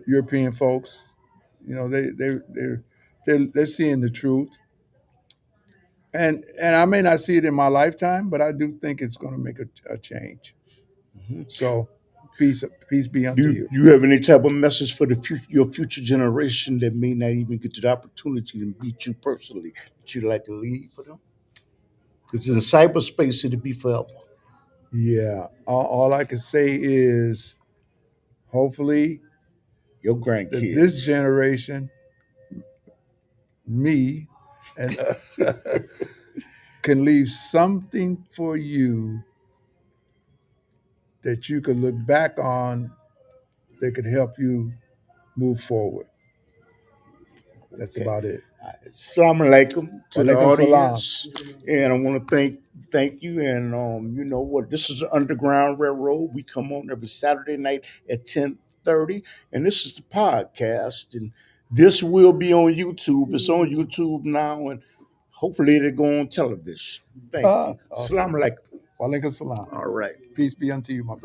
European folks. They're seeing the truth, and I may not see it in my lifetime, but I do think it's going to make a change. Mm-hmm. So, peace be unto you. You have any type of message for your future generation that may not even get the opportunity to meet you personally that you'd like to leave for them? Because in cyberspace, it'll be forever. Yeah. All I can say is, hopefully, Your grandkids. This generation, me, and can leave something for you that you could look back on that could help you move forward. That's about it. Assalamu alaikum to the Walaikum salam. audience. And I want to thank you. And you know what? This is the Underground Railroad. We come on every Saturday night at 10:30. And this is the podcast. And this will be on YouTube. It's on YouTube now. And hopefully it'll go on television. Thank you. Awesome. Assalamu alaikum. Walaikum salam. All right. Peace be unto you, my brother.